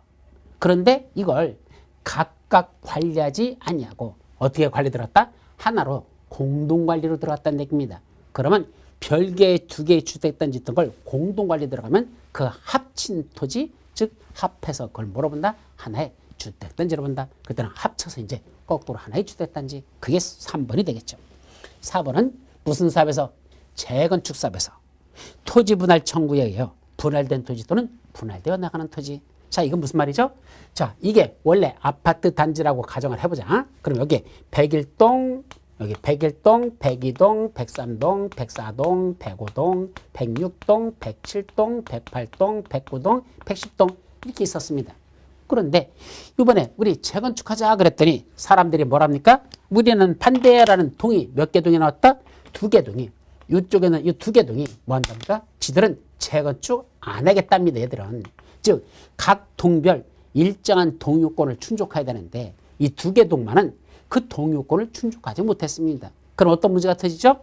그런데 이걸 각각 관리하지 아니하고 어떻게 관리 들어갔다? 하나로 공동관리로 들어갔다는 얘기입니다. 그러면 별개의 2개의 주택단지 있던 걸 공동관리 들어가면 그 합친 토지, 즉 합해서 그걸 뭐로 본다? 하나의 주택단지로 본다. 그때는 합쳐서 이제 거꾸로 하나의 주택단지. 그게 3번이 되겠죠. 4번은 무슨 사업에서? 재건축 사업에서 토지 분할 청구에 의해 분할된 토지 또는 분할되어 나가는 토지. 자, 이건 무슨 말이죠? 자, 이게 원래 아파트 단지라고 가정을 해보자. 그럼 여기 101동, 여기 101동, 102동, 103동, 104동, 105동, 106동, 107동, 108동, 109동, 110동 이렇게 있었습니다. 그런데 이번에 우리 재건축하자 그랬더니 사람들이 뭐랍니까? 우리는 반대라는 동이 몇 개 동이 나왔다? 2개 동이. 이쪽에는 이 2개 동이 뭐 한답니까? 지들은 재건축 안 하겠답니다. 얘들은. 즉 각 동별 일정한 동요권을 충족해야 되는데 이 2개 동만은 그 동요권을 충족하지 못했습니다. 그럼 어떤 문제가 터지죠?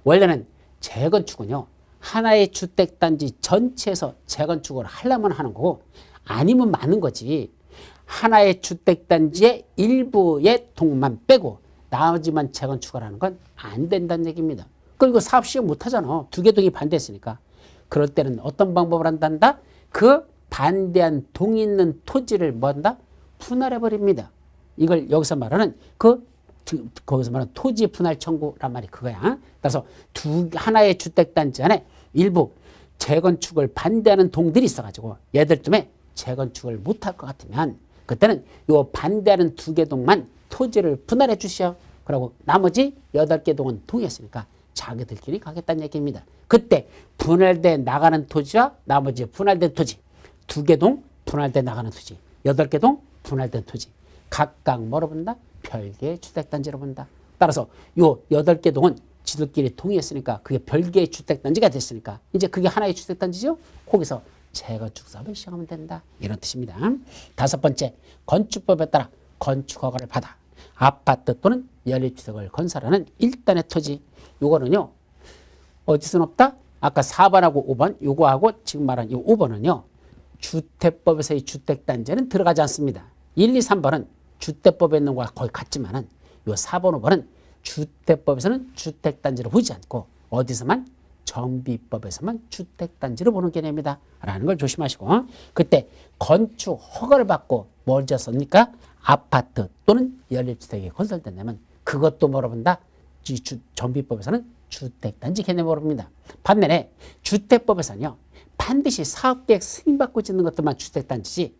원래는 재건축은요, 하나의 주택단지 전체에서 재건축을 하려면 하는 거고 아니면 많은 거지. 하나의 주택단지의 일부의 동만 빼고 나머지만 재건축을 하는 건 안 된다는 얘기입니다. 그리고 사업 시행 못 하잖아. 두 개 동이 반대했으니까. 그럴 때는 어떤 방법을 한단다? 그 반대한 동이 있는 토지를 뭐한다? 분할해 버립니다. 이걸 여기서 말하는 거기서 말하는 토지 분할 청구란 말이 그거야. 그래서 하나의 주택단지 안에 일부 재건축을 반대하는 동들이 있어가지고 얘들 때문에 재건축을 못할 것 같으면 그때는 요 반대하는 두 개 동만 토지를 분할해 주시오. 그리고 나머지 8개 동은 동의했으니까 자기들끼리 가겠다는 얘기입니다. 그때 분할돼 나가는 토지와 나머지 분할된 토지, 2개 동 분할돼 나가는 토지, 8개 동 분할된 토지 각각 뭐로 본다? 별개의 주택단지로 본다. 따라서 요 8개 동은 지들끼리 동의했으니까 그게 별개의 주택단지가 됐으니까 이제 그게 하나의 주택단지죠. 거기서 재건축 사업을 시작하면 된다. 이런 뜻입니다. 5번째, 건축법에 따라 건축허가를 받아 아파트 또는 연립주택을 건설하는 일단의 토지. 요거는요. 어디서는 없다? 아까 4번하고 5번 요거하고 지금 말한 이 5번은요. 주택법에서의 주택단지는 들어가지 않습니다. 1, 2, 3번은 주택법에 있는 거와 거의 같지만은 요 4번, 5번은 주택법에서는 주택단지로 보지 않고 어디서만 정비법에서만 주택단지로 보는 개념이다 라는 걸 조심하시고 그때 건축 허가를 받고 뭘 지었습니까? 아파트 또는 연립주택이 건설된다면 그것도 뭐로 본다? 정비법에서는 주택단지 개념으로 봅니다. 반면에 주택법에서는요. 반드시 사업계획 승인받고 짓는 것들만 주택단지지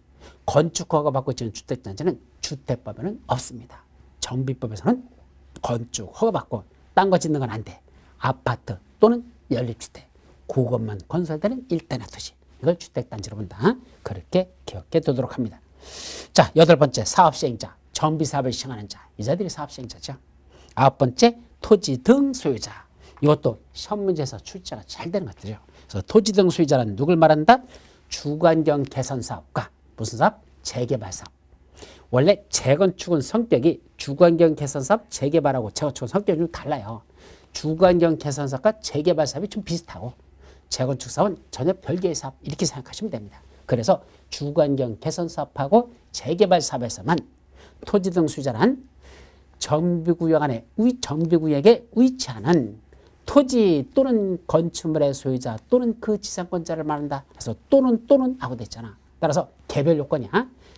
건축허가 받고 짓는 주택단지는 주택법에는 없습니다. 정비법에서는 건축허가 받고 딴 거 짓는 건 안 돼. 아파트 또는 연립주택 그것만 건설되는 일단의 토지 이걸 주택단지로 본다. 그렇게 기억해 두도록 합니다. 자, 8번째 사업시행자 정비사업을 시행하는 자 이 자들이 사업시행자죠. 9번째 토지 등 소유자 이것도 시험 문제에서 출제가 잘 되는 것들이죠. 그래서 토지 등 소유자는 누굴 말한다? 주거환경 개선 사업과 무슨 사업? 재개발 사업. 원래 재건축은 성격이 주거환경 개선 사업, 재개발하고 재건축은 성격이 좀 달라요. 주거환경 개선 사업과 재개발 사업이 좀 비슷하고 재건축 사업은 전혀 별개의 사업 이렇게 생각하시면 됩니다. 그래서 주거환경 개선 사업하고 재개발 사업에서만 토지 등 소유자란 정비구역 안에 정비구역에 위치하는 토지 또는 건축물의 소유자 또는 그 지상권자를 말한다. 그래서 또는 하고 됐잖아. 따라서 개별 요건이야.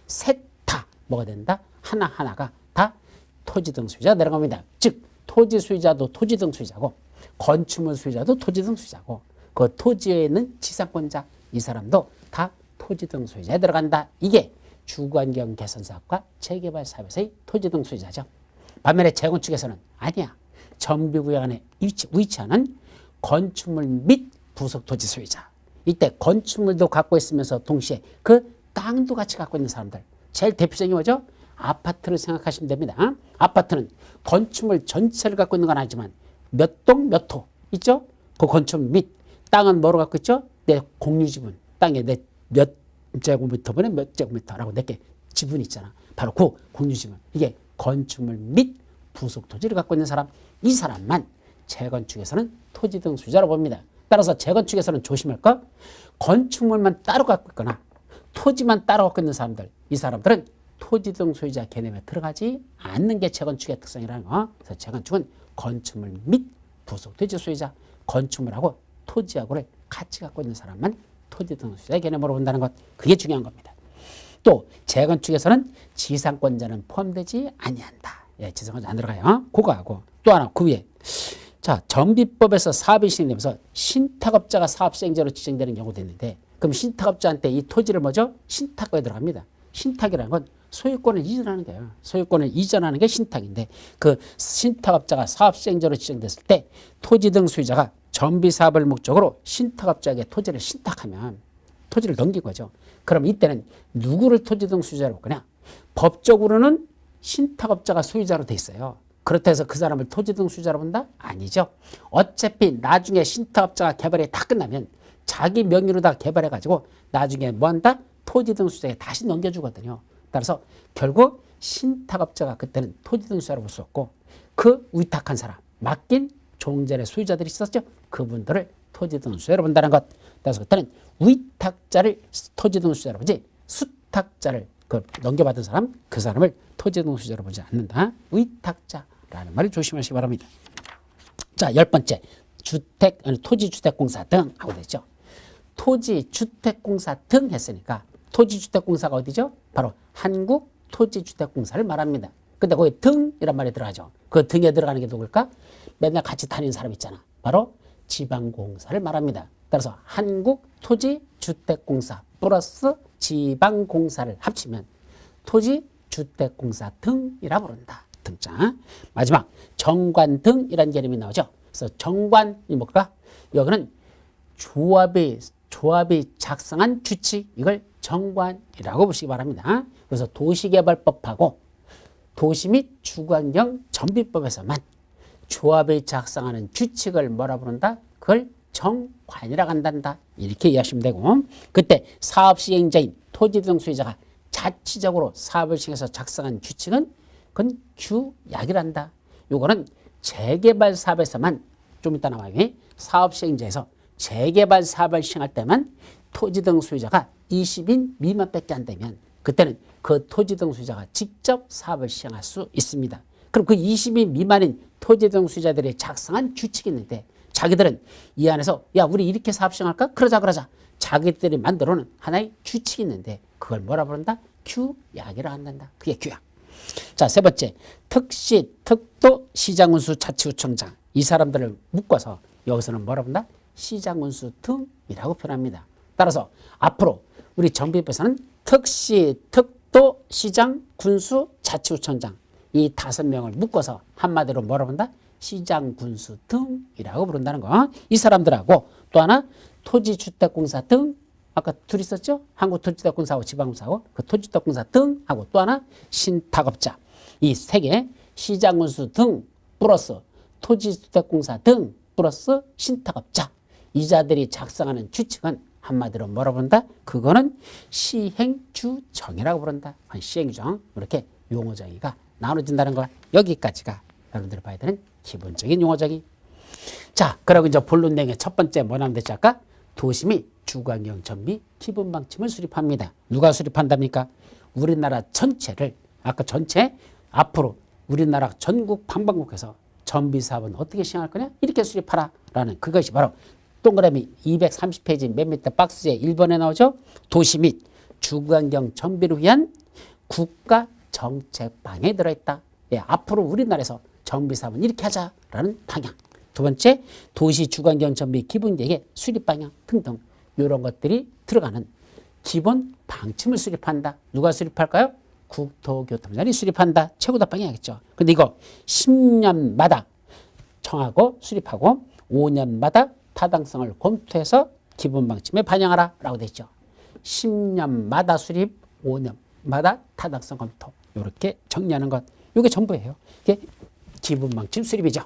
셋 다 뭐가 된다? 하나하나가 다 토지 등 소유자 내려갑니다. 즉 토지 소유자도 토지 등 소유자고 건축물 소유자도 토지 등 소유자고 그 토지에 있는 지상권자 이 사람도 다 토지 등 소유자에 들어간다. 이게 주거환경 개선 사업과 재개발 사업에서의 토지 등 소유자죠. 반면에 재건축에서는 아니야. 정비구역 안에 위치하는 건축물 및 부속 토지 소유자. 이때 건축물도 갖고 있으면서 동시에 그 땅도 같이 갖고 있는 사람들. 제일 대표적인 거죠. 아파트를 생각하시면 됩니다. 아파트는 건축물 전체를 갖고 있는 건 아니지만 몇 동 몇 호 있죠. 그 건축물 및 땅은 뭐로 갖고 있죠. 내 공유지분. 땅에 내 몇 제곱미터분에 몇 제곱미터라고 내게 지분이 있잖아. 바로 그 공유지분. 이게 건축물 및 부속 토지를 갖고 있는 사람. 이 사람만 재건축에서는 토지 등 소유자로 봅니다. 따라서 재건축에서는 조심할 거 건축물만 따로 갖고 있거나 토지만 따로 갖고 있는 사람들. 이 사람들은 토지 등 소유자 개념에 들어가지 않는 게 재건축의 특성이라는 거. 그래서 재건축은 건축물 및 부속 토지 소유자, 건축물하고 토지하고를 같이 갖고 있는 사람만 토지 등 소유자 개념으로 본다는 것. 그게 중요한 겁니다. 또 재건축에서는 지상권자는 포함되지 아니한다. 예, 지상권자 안 들어가요. 그거하고 또 하나 그 위에 자 정비법에서 사업이 시행되면서 신탁업자가 사업시행자로 지정되는 경우도 있는데 그럼 신탁업자한테 이 토지를 뭐죠? 신탁거에 들어갑니다. 신탁이라는 건 소유권을 이전하는 거예요. 소유권을 이전하는 게 신탁인데 그 신탁업자가 사업시행자로 지정됐을 때 토지 등 소유자가 정비사업을 목적으로 신탁업자에게 토지를 신탁하면 토지를 넘긴 거죠. 그럼 이때는 누구를 토지 등 소유자로 볼 거냐? 법적으로는 신탁업자가 소유자로 돼 있어요. 그렇다 해서 그 사람을 토지 등 소유자로 본다? 아니죠. 어차피 나중에 신탁업자가 개발이 다 끝나면 자기 명의로 다 개발해가지고 나중에 뭐 한다? 토지 등 소유자에 다시 넘겨주거든요. 따라서 결국 신탁업자가 그때는 토지 등 소유자로 볼 수 없고 그 위탁한 사람, 맡긴 종전의 소유자들이 있었죠. 그분들을 토지 등 수혜를 본다는 것. 그래서 그때는 위탁자를 토지 등 수혜로 보지 수탁자를 그 넘겨받은 사람 그 사람을 토지 등 수혜로 보지 않는다. 위탁자라는 말을 조심하시기 바랍니다. 자, 10번째 토지주택공사 등 하고 됐죠. 토지주택공사 등 했으니까 토지주택공사가 어디죠? 바로 한국토지주택공사를 말합니다. 근데 거기 등이란 말이 들어가죠. 그 등에 들어가는 게 누굴까? 맨날 같이 다니는 사람 있잖아. 바로 지방공사를 말합니다. 따라서 한국토지주택공사 플러스 지방공사를 합치면 토지주택공사 등이라 부른다. 등자. 마지막 정관 등이라는 개념이 나오죠. 그래서 정관이 뭘까? 여기는 조합이 작성한 규칙, 이걸 정관이라고 보시기 바랍니다. 그래서 도시개발법하고 도시 및 주거환경 정비법에서만 조합이 작성하는 규칙을 뭐라 부른다? 그걸 정관이라고 한단다. 이렇게 이해하시면 되고, 그때 사업 시행자인 토지 등 소유자가 자치적으로 사업을 시행해서 작성한 규칙은 그건 규약이란다. 요거는 재개발 사업에서만 좀 이따 나와요. 사업 시행자에서 재개발 사업을 시행할 때만 토지 등 소유자가 20인 미만밖에 안 되면 그때는 그 토지 등 소유자가 직접 사업을 시행할 수 있습니다. 그럼 그 20인 미만인 토지 등 소유자들이 작성한 규칙이 있는데 자기들은 이 안에서 야 우리 이렇게 사업 시행할까? 그러자. 자기들이 만들어 놓은 하나의 규칙이 있는데 그걸 뭐라 부른다? 규약이라 한단다. 그게 규약. 자, 세 번째 특시, 특도, 시장군수, 자치구청장 이 사람들을 묶어서 여기서는 뭐라 부른다? 시장군수 등이라고 표현합니다. 따라서 앞으로 우리 정비법에서는 특시, 특도, 시장, 군수, 자치구청장 이 5명을 묶어서 한마디로 뭐라 부른다? 시장, 군수 등이라고 부른다는 거. 이 사람들하고 또 하나 토지주택공사 등 아까 둘 있었죠? 한국토지주택공사하고 지방공사하고 그 토지주택공사 등하고 또 하나 신탁업자 이 3개 시장군수 등 플러스 토지주택공사 등 플러스 신탁업자 이자들이 작성하는 규칙은 한마디로 뭐라 부른다? 그거는 시행규정이라고 부른다. 시행규정 이렇게 용어정의가 나눠진다는 거. 여기까지가 여러분들이 봐야 되는 기본적인 용어정의. 자, 그리고 이제 본론 내용의 첫 번째 뭐 나오면 되지 아까? 도시 및 주거환경 정비 기본 방침을 수립합니다. 누가 수립한답니까? 우리나라 전체를 아까 전체 앞으로 우리나라 전국 방방곡곡에서 정비 사업은 어떻게 시행할 거냐? 이렇게 수립하라 라는 그것이 바로 동그라미 230페이지 맨 밑에 박스에 1번에 나오죠. 도시 및 주거환경 정비를 위한 국가 정책 방향이 들어있다. 예, 앞으로 우리나라에서 정비 사업은 이렇게 하자라는 방향. 두 번째, 도시 주거환경 정비 기본 계획의 수립 방향 등등 이런 것들이 들어가는 기본 방침을 수립한다. 누가 수립할까요? 국토교통부장이 수립한다. 최고 답방이겠죠. 근데 이거 10년마다 청하고 수립하고 5년마다 타당성을 검토해서 기본 방침에 반영하라 라고 되어 있죠. 10년마다 수립, 5년마다 타당성 검토 이렇게 정리하는 것. 이게 전부예요. 이게 기본 방침 수립이죠.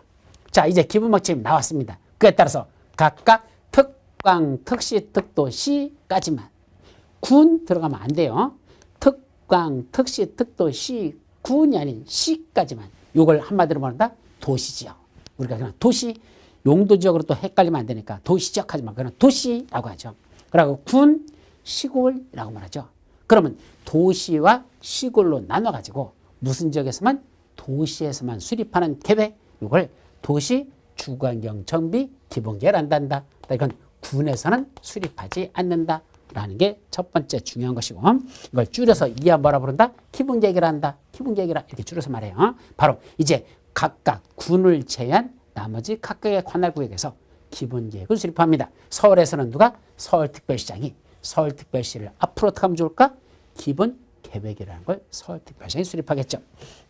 자, 이제 기본 방침이 나왔습니다. 그에 따라서 각각 특광, 특시, 특도, 시까지만 군 들어가면 안 돼요. 특광, 특시, 특도, 시, 군이 아닌 시까지만 이걸 한마디로 말한다? 도시지역. 우리가 그냥 도시, 용도지역으로 또 헷갈리면 안 되니까 도시지역 하지 마. 그냥 도시라고 하죠. 그리고 군, 시골이라고 말하죠. 그러면 도시와 시골로 나눠가지고 무슨 지역에서만? 도시에서만 수립하는 계획, 이걸 도시 주거환경 정비 기본계획을 한단다. 이건 군에서는 수립하지 않는다라는 게 첫 번째 중요한 것이고 이걸 줄여서 이하 뭐라 부른다? 기본계획이라 한다. 기본계획이라 이렇게 줄여서 말해요. 바로 이제 각각 군을 제외한 나머지 각각의 관할구역에서 기본계획을 수립합니다. 서울에서는 누가? 서울특별시장이 서울특별시를 앞으로 어떻게 하면 좋을까? 기본계획이라는 걸 서울특별시장이 수립하겠죠.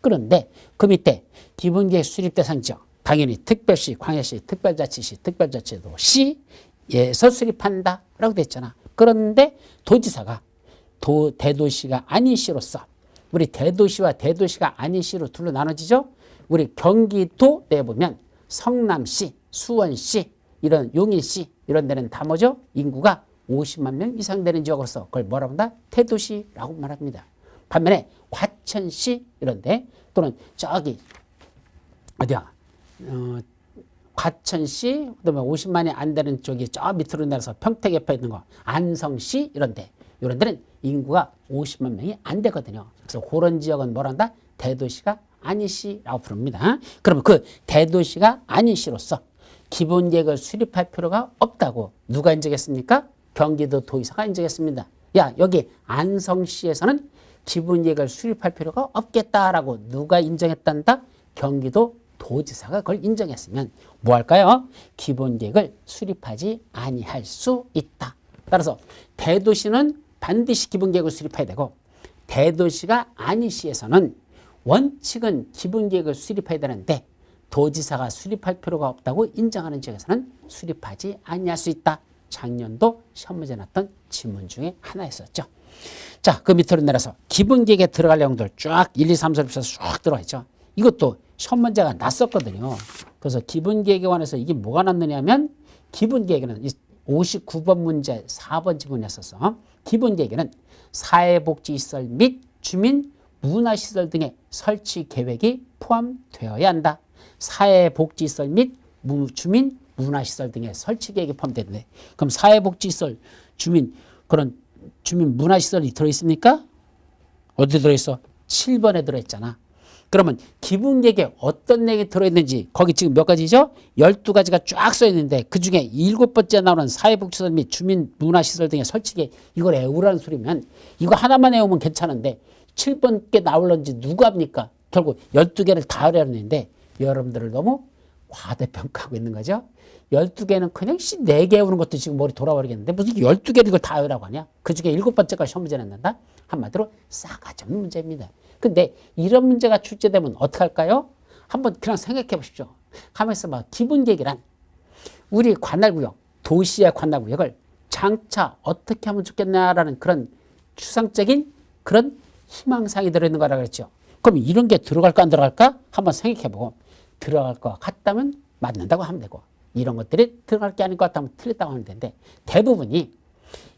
그런데 그 밑에 기본계획 수립 대상 지역 당연히 특별시, 광역시, 특별자치시, 특별자치도 시에서 수립한다라고 됐잖아. 그런데 도지사가 대도시가 아닌 시로서 우리 대도시와 대도시가 아닌 시로 둘로 나눠지죠. 우리 경기도 내에 보면 성남시, 수원시, 이런 용인시 이런 데는 다 뭐죠? 인구가 50만 명 이상 되는 지역으로서 그걸 뭐라고 한다? 대도시라고 말합니다. 반면에 과천시 이런 데 또는 저기 어디야? 과천시, 그다음에 50만이 안 되는 쪽이 저 밑으로 내려서 평택 옆에 있는 거, 안성시 이런 데는 인구가 50만 명이 안 되거든요. 그래서 그런 지역은 뭐란다? 대도시가 아닌 시라고 부릅니다. 그러면 그 대도시가 아닌 시로서 기본계획을 수립할 필요가 없다고 누가 인정했습니까? 경기도 도의사가 인정했습니다. 야, 여기 안성시에서는 기본계획을 수립할 필요가 없겠다라고 누가 인정했단다? 경기도 도지사가 그걸 인정했으면 뭐 할까요? 기본계획을 수립하지 아니할 수 있다. 따라서 대도시는 반드시 기본계획을 수립해야 되고 대도시가 아닌 시에서는 원칙은 기본계획을 수립해야 되는데 도지사가 수립할 필요가 없다고 인정하는 지역에서는 수립하지 아니할 수 있다. 작년도 시험 문제 났던 지문 중에 하나였었죠. 자, 그 밑으로 내려서 기본계획에 들어갈 내용들 쫙 1, 2, 3, 4, 5, 6, 7 쭉 들어가 있죠. 이것도 시험 문제가 났었거든요. 그래서 기본계획에 관해서 이게 뭐가 났느냐면 기본계획에는 59번 문제 4번 지문이었어서 기본계획에는 사회복지시설 및 주민 문화시설 등의 설치 계획이 포함되어야 한다. 사회복지시설 및 주민 문화시설 등의 설치 계획이 포함되는데 그럼 사회복지시설 그런 주민 문화시설이 들어있습니까? 어디 들어있어? 7번에 들어있잖아. 그러면 기본계획에 어떤 내용이 들어있는지 거기 지금 몇 가지죠? 12가지가 쫙 써있는데 그중에 7번째 나오는 사회복지시설 및 주민 문화시설 등의 설치계획 이걸 외우라는 소리면 이거 하나만 외우면 괜찮은데 7번께 나올런지 누가 합니까? 결국 12개를 다 외우는데 여러분들을 너무 과대평가하고 있는 거죠. 12개는 그냥 4개 외우는 것도 지금 머리 돌아버리겠는데 무슨 12개를 이걸 다 외우라고 하냐? 그중에 7번째까지 시험 문제 낸다? 한마디로 싸가지 없는 문제입니다. 근데 이런 문제가 출제되면 어떻게 할까요? 한번 그냥 생각해 보십시오. 가만있어 봐. 기본계획이란 우리 관할구역, 도시의 관할구역을 장차 어떻게 하면 좋겠냐라는 그런 추상적인 그런 희망사항이 들어있는 거라 그랬죠. 그럼 이런 게 들어갈까 안 들어갈까? 한번 생각해 보고 들어갈 것 같다면 맞는다고 하면 되고 이런 것들이 들어갈 게 아닌 것 같다면 틀렸다고 하면 되는데 대부분이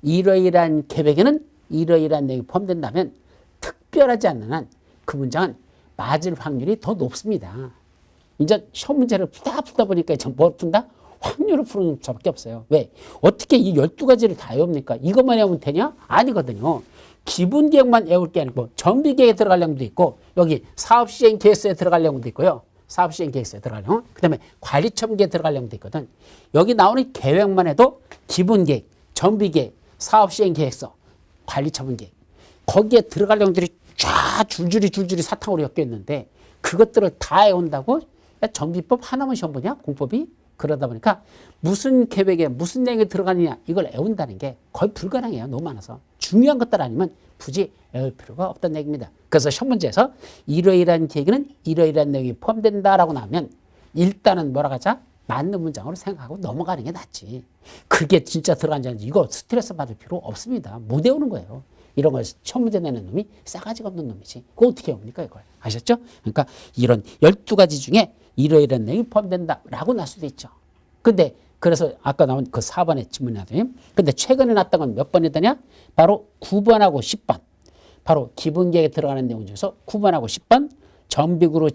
이러이러한 계획에는 이러이러한 내용이 포함된다면 특별하지 않는 한 그 문장은 맞을 확률이 더 높습니다. 이제 시험 문제를 풀다 보니까 이제 뭘 푼다? 확률을 푸는 수밖에 없어요. 왜? 어떻게 이 12가지를 다 외웁니까? 이것만 외우면 되냐? 아니거든요. 기본계획만 외울 게 아니고 정비계획에 들어갈 내용도 있고 여기 사업시행계획서에 들어갈 내용도 있고요. 사업시행계획서에 들어갈 내용, 그 다음에 관리처분계획에 들어갈 내용도 있거든. 여기 나오는 계획만 해도 기본계획, 정비계획, 사업시행계획서, 관리처분계획 거기에 들어갈 내용들이 쫙 줄줄이 사탕으로 엮여 있는데 그것들을 다 외운다고? 정비법 하나만 시험 보냐? 공법이? 그러다 보니까 무슨 계획에 무슨 내용이 들어가느냐 이걸 외운다는 게 거의 불가능해요. 너무 많아서. 중요한 것들 아니면 굳이 외울 필요가 없다는 얘기입니다. 그래서 시험 문제에서 이러이러한 계획에는 이러이러한 내용이 포함된다라고 나오면 일단은 뭐라고 하자? 맞는 문장으로 생각하고 넘어가는 게 낫지. 그게 진짜 들어간지 이거 스트레스 받을 필요 없습니다. 못 외우는 거예요. 이런 걸 시험 문제 내는 놈이 싸가지가 없는 놈이지. 그거 어떻게 외웁니까 이걸. 아셨죠? 그러니까 이런 12가지 중에 이러이러한 내용이 포함된다라고 날 수도 있죠. 근데 그래서 아까 나온 그 4번의 질문이 나더니 근데 최근에 났던 건 몇 번이더냐? 바로 9번하고 10번. 바로 기본계획에 들어가는 내용 중에서 9번하고 10번 정비구로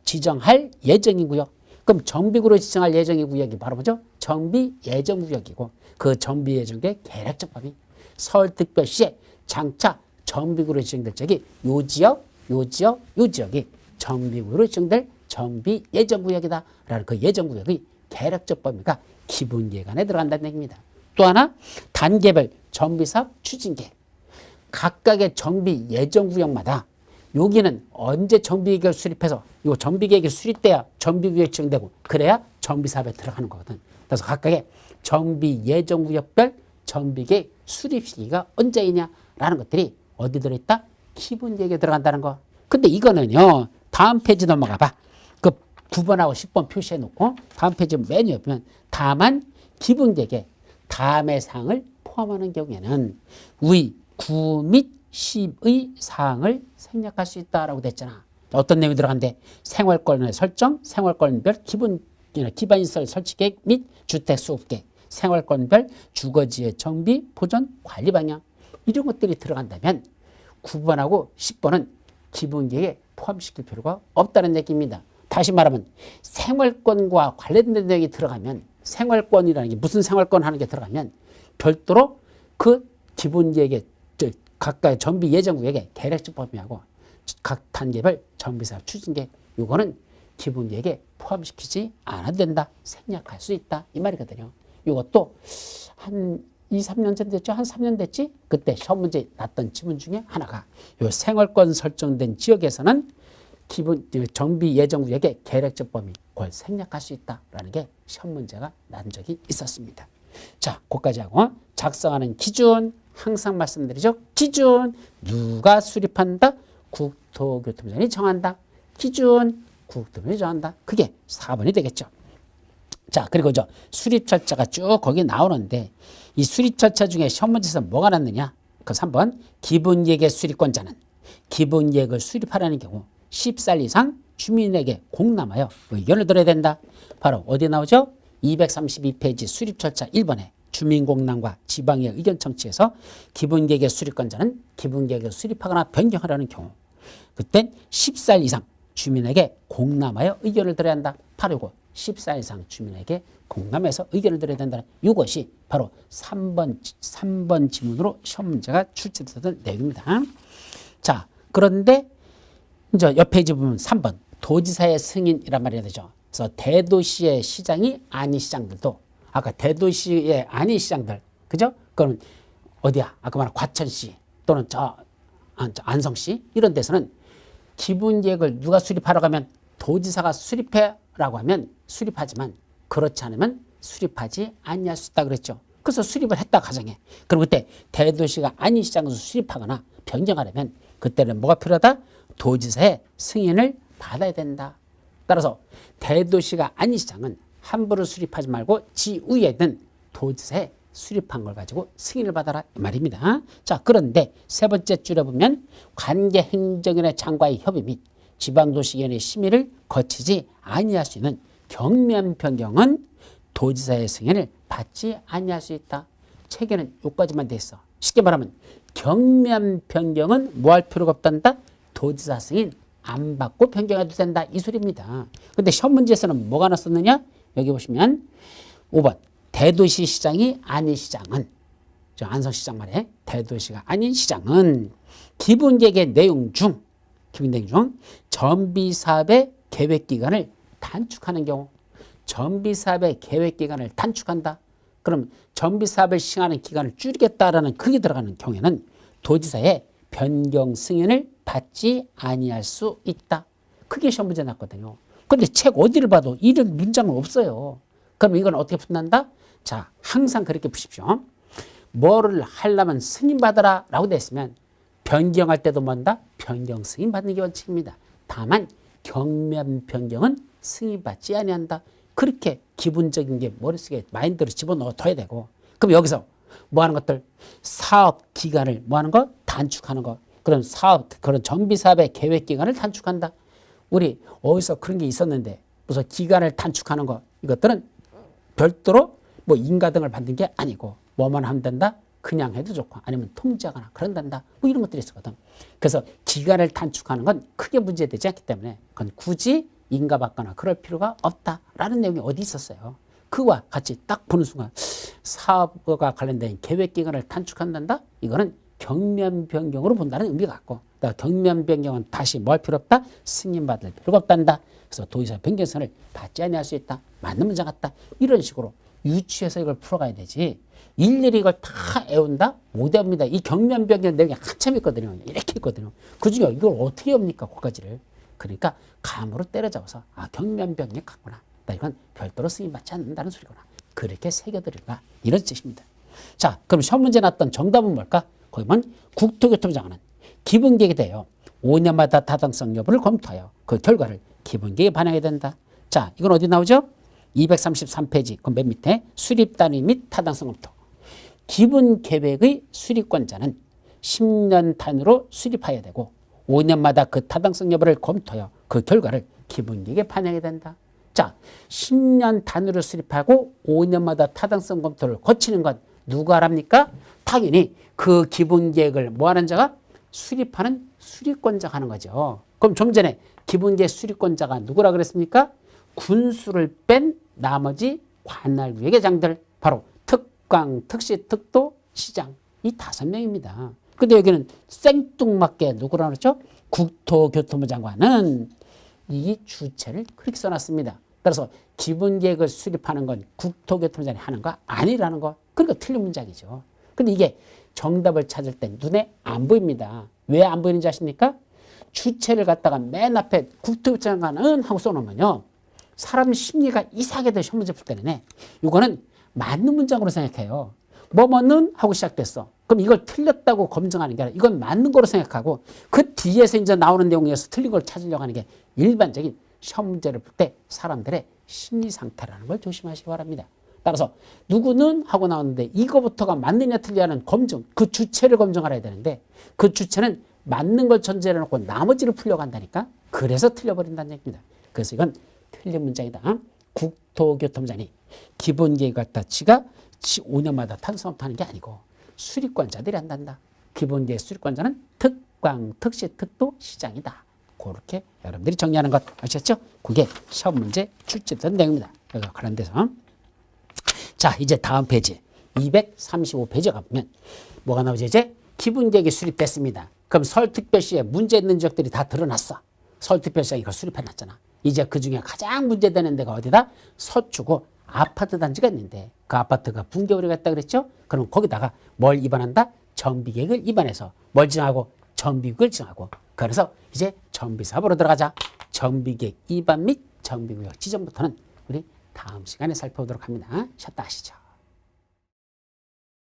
지정할 예정이고요. 그럼 정비구로 지정할 예정의 구역이 바로 뭐죠? 정비예정구역이고 그 정비예정구역의 계획적 범위 서울특별시에 장차 정비구로 지정될 지역이 요 지역이 정비구로 지정될 정비예정구역이다 라는 그 예정구역의 계획적 범위가 기본계획 안에 들어간다는 얘기입니다. 또 하나 단계별 정비사업 추진계획 각각의 정비예정구역마다 여기는 언제 정비계획을 수립해서 이 정비계획이 수립돼야 정비구역이 지정되고 그래야 정비사업에 들어가는 거거든. 그래서 각각의 정비예정구역별 정비계획 수립 시기가 언제이냐라는 것들이 어디 들어있다? 기본계획에 들어간다는 거. 근데 이거는요. 다음 페이지 넘어가 봐. 그 9번하고 10번 표시해 놓고 다음 페이지 맨 위에 보면 다만 기본계획에 다음의 사항을 포함하는 경우에는 위 9 및 10의 사항을 생략할 수 있다라고 됐잖아. 어떤 내용이 들어간대? 생활권의 설정, 생활권별 기반시설 설치계획 및 주택수급계획, 생활권별 주거지의 정비, 보존, 관리 방향 이런 것들이 들어간다면 9번하고 10번은 기본계획에 포함시킬 필요가 없다는 얘기입니다. 다시 말하면 생활권과 관련된 내용이 들어가면 생활권이라는 게 무슨 생활권 하는 게 들어가면 별도로 그 기본계획에 각각의 정비 예정구역에 계획적 범위하고 각 단계별 정비사업 추진계획 요거는 기본계획에 포함시키지 않아도 된다. 생략할 수 있다. 이 말이거든요. 이것도 한 2, 3년 전 됐죠? 한 3년 됐지? 그때 시험 문제 났던 지문 중에 하나가 요 생활권 설정된 지역에서는 기본 정비 예정구역의 계획적 범위 그걸 생략할 수 있다라는 게 시험 문제가 난 적이 있었습니다. 자, 거기까지 하고 작성하는 기준 항상 말씀드리죠. 기준 누가 수립한다? 국토교통부장이 정한다. 기준 국토교통부장이 정한다. 그게 4번이 되겠죠. 자, 그리고 저 수립 절차가 쭉 거기 나오는데 이 수립 절차 중에 시험 문제에서 뭐가 났느냐? 그 3번 기본계획의 수립권자는 기본계획을 수립하라는 경우 10살 이상 주민에게 공람하여 의견을 들어야 된다. 바로 어디 나오죠? 232페이지 수립 절차 1번에 주민공람과 지방의 의견 청취에서 기본계획의 수립권자는 기본계획을 수립하거나 변경하라는 경우 그땐 10살 이상 주민에게 공람하여 의견을 들어야 한다. 바로 이거 10살 이상 주민에게 공감해서 의견을 드려야 된다는 이것이 바로 3번 지문으로 시험 문제가 출제되던 내용입니다. 자, 그런데 이제 옆 페이지 보면 3번 도지사의 승인이란 말이 되죠. 그래서 대도시의 시장이 아닌 시장들도 아까 대도시의 아닌 시장들 그죠? 그러면 어디야? 아까 말한 과천시 또는 안성시 이런 데서는 기본계획을 누가 수립하라고 하면 도지사가 수립해라고 하면 수립하지만 그렇지 않으면 수립하지 아니할 수 있다 그랬죠. 그래서 수립을 했다 가정해. 그럼 그때 대도시가 아닌 시장에서 수립하거나 변경하려면 그때는 뭐가 필요하다? 도지사의 승인을 받아야 된다. 따라서 대도시가 아닌 시장은 함부로 수립하지 말고 지위에 있는 도지사의 수립한 걸 가지고 승인을 받아라 이 말입니다. 자, 그런데 세 번째 줄에 보면 관계행정위원회 장과의 협의 및 지방도시위원회 심의를 거치지 아니할 수 있는 경면 변경은 도지사의 승인을 받지 아니할 수 있다. 체계는 여기까지만 돼 있어. 쉽게 말하면 경면 변경은 뭐 할 필요가 없단다? 도지사 승인 안 받고 변경해도 된다. 이 소리입니다. 근데 시험 문제에서는 뭐가 나왔었느냐? 여기 보시면 5번 대도시 시장이 아닌 시장은 저 안성시장 말에 대도시가 아닌 시장은 기본계획의 내용 중 정비사업의 계획기간을 단축하는 경우 정비사업의 계획기간을 단축한다. 그럼 정비사업을 시행하는 기간을 줄이겠다라는 그게 들어가는 경우에는 도지사의 변경 승인을 받지 아니할 수 있다. 그게 시험 문제 났거든요. 그런데 책 어디를 봐도 이런 문장은 없어요. 그럼 이건 어떻게 푼단다? 자, 항상 그렇게 푸십시오. 뭐를 하려면 승인받아라 라고 돼 있으면 변경할 때도 뭔다? 변경 승인 받는 게 원칙입니다. 다만 경면 변경은 승인받지 아니한다. 그렇게 기본적인 게 머릿속에 마인드로 집어넣어둬야 되고 그럼 여기서 뭐 하는 것들? 사업 기간을 뭐 하는 거? 단축하는 거. 그럼 그런 정비사업의 계획 기간을 단축한다. 우리 어디서 그런 게 있었는데 무슨 기간을 단축하는 거 이것들은 별도로 뭐 인가등을 받는 게 아니고 뭐만 하면 된다? 그냥 해도 좋고 아니면 통지하거나 그런단다. 뭐 이런 것들이 있었거든. 그래서 기간을 단축하는 건 크게 문제되지 않기 때문에 그건 굳이 인가받거나 그럴 필요가 없다라는 내용이 어디 있었어요. 그와 같이 딱 보는 순간 사업과 관련된 계획기간을 단축한단다? 이거는 경면 변경으로 본다는 의미가 같고 경면 변경은 다시 뭐 할 필요 없다? 승인받을 필요가 없단다. 그래서 도지사 변경선을 받지 아니할 수 있다. 맞는 문장 같다. 이런 식으로 유추해서 이걸 풀어가야 되지. 일일이 이걸 다 애운다? 못 애웁니다. 이 경면 변경 내용이 한참 있거든요. 이렇게 있거든요. 그중에 이걸 어떻게 애웁니까? 그까지를. 그러니까 감으로 때려잡아서 경면 변경 같구나. 이건 별도로 승인받지 않는다는 소리구나. 그렇게 새겨드리라. 이런 뜻입니다. 자, 그럼 시험 문제 났던 정답은 뭘까? 거기 보면 국토교통부장관은 기본계획에 대하여 5년마다 타당성 여부를 검토하여 그 결과를 기본계획에 반영해야 된다. 자, 이건 어디 나오죠? 233페이지 그 맨 밑에 수립 단위 및 타당성 검토. 기본계획의 수립권자는 10년 단위로 수립해야 되고 5년마다 그 타당성 여부를 검토하여 그 결과를 기본계획에 반영해야 된다. 자, 10년 단위로 수립하고 5년마다 타당성 검토를 거치는 건 누가 합니까? 당연히 그 기본계획을 뭐 하는 자가? 수립하는 수립권자가 하는 거죠. 그럼 좀 전에 기본계획 수립권자가 누구라 그랬습니까? 군수를 뺀 나머지 관할구역의 장들, 바로 특광, 특시, 특도, 시장, 이 5명입니다. 근데 여기는 생뚱맞게 누구라 그랬죠? 국토교통부 장관은 이 주체를 그렇게 써놨습니다. 따라서 기본계획을 수립하는 건 국토교통부 장관이 하는 거 아니라는 거. 그러니까 틀린 문장이죠. 근데 이게 정답을 찾을 때 눈에 안 보입니다. 왜 안 보이는지 아십니까? 주체를 갖다가 맨 앞에 국토교통부 장관은 하고 써놓으면요, 사람 심리가 이상하게 돼서 시험 문제 풀 때는 이거는 맞는 문장으로 생각해요. 뭐뭐는 하고 시작됐어. 그럼 이걸 틀렸다고 검증하는 게 아니라 이건 맞는 거로 생각하고 그 뒤에서 이제 나오는 내용에서 틀린 걸 찾으려고 하는 게 일반적인 시험 문제를 풀 때 사람들의 심리 상태라는 걸 조심하시기 바랍니다. 따라서 누구는 하고 나오는데 이거부터가 맞느냐 틀리냐는 검증, 그 주체를 검증하려야 되는데 그 주체는 맞는 걸 전제로 놓고 나머지를 풀려고 한다니까. 그래서 틀려버린다는 얘기입니다. 그래서 이건 틀린 문장이다. 국토교통부장이 기본계획 갖다 지가 5년마다 탄성업하는 게 아니고 수립권자들이 한단다. 기본계획 수립권자는 특광, 특시, 특도, 시장이다. 그렇게 여러분들이 정리하는 것 아셨죠? 그게 시험 문제 출제된 내용입니다. 여기가 관련돼서. 자, 이제 다음 페이지 235페이지 가보면 뭐가 나오죠? 이제 기본계획이 수립됐습니다. 그럼 서울특별시에 문제 있는 지역들이 다 드러났어. 서울특별시가 이걸 수립해놨잖아. 이제 그 중에 가장 문제되는 데가 어디다? 서초구 아파트 단지가 있는데 그 아파트가 붕괴 우려가 있다 그랬죠? 그럼 거기다가 뭘 위반한다? 정비계획을 위반해서 뭘 지정하고? 정비구역을 지정하고. 그래서 이제 정비사업으로 들어가자. 정비계획 위반 및 정비구역 지정부터는 우리 다음 시간에 살펴보도록 합니다. 쉬었다 하시죠.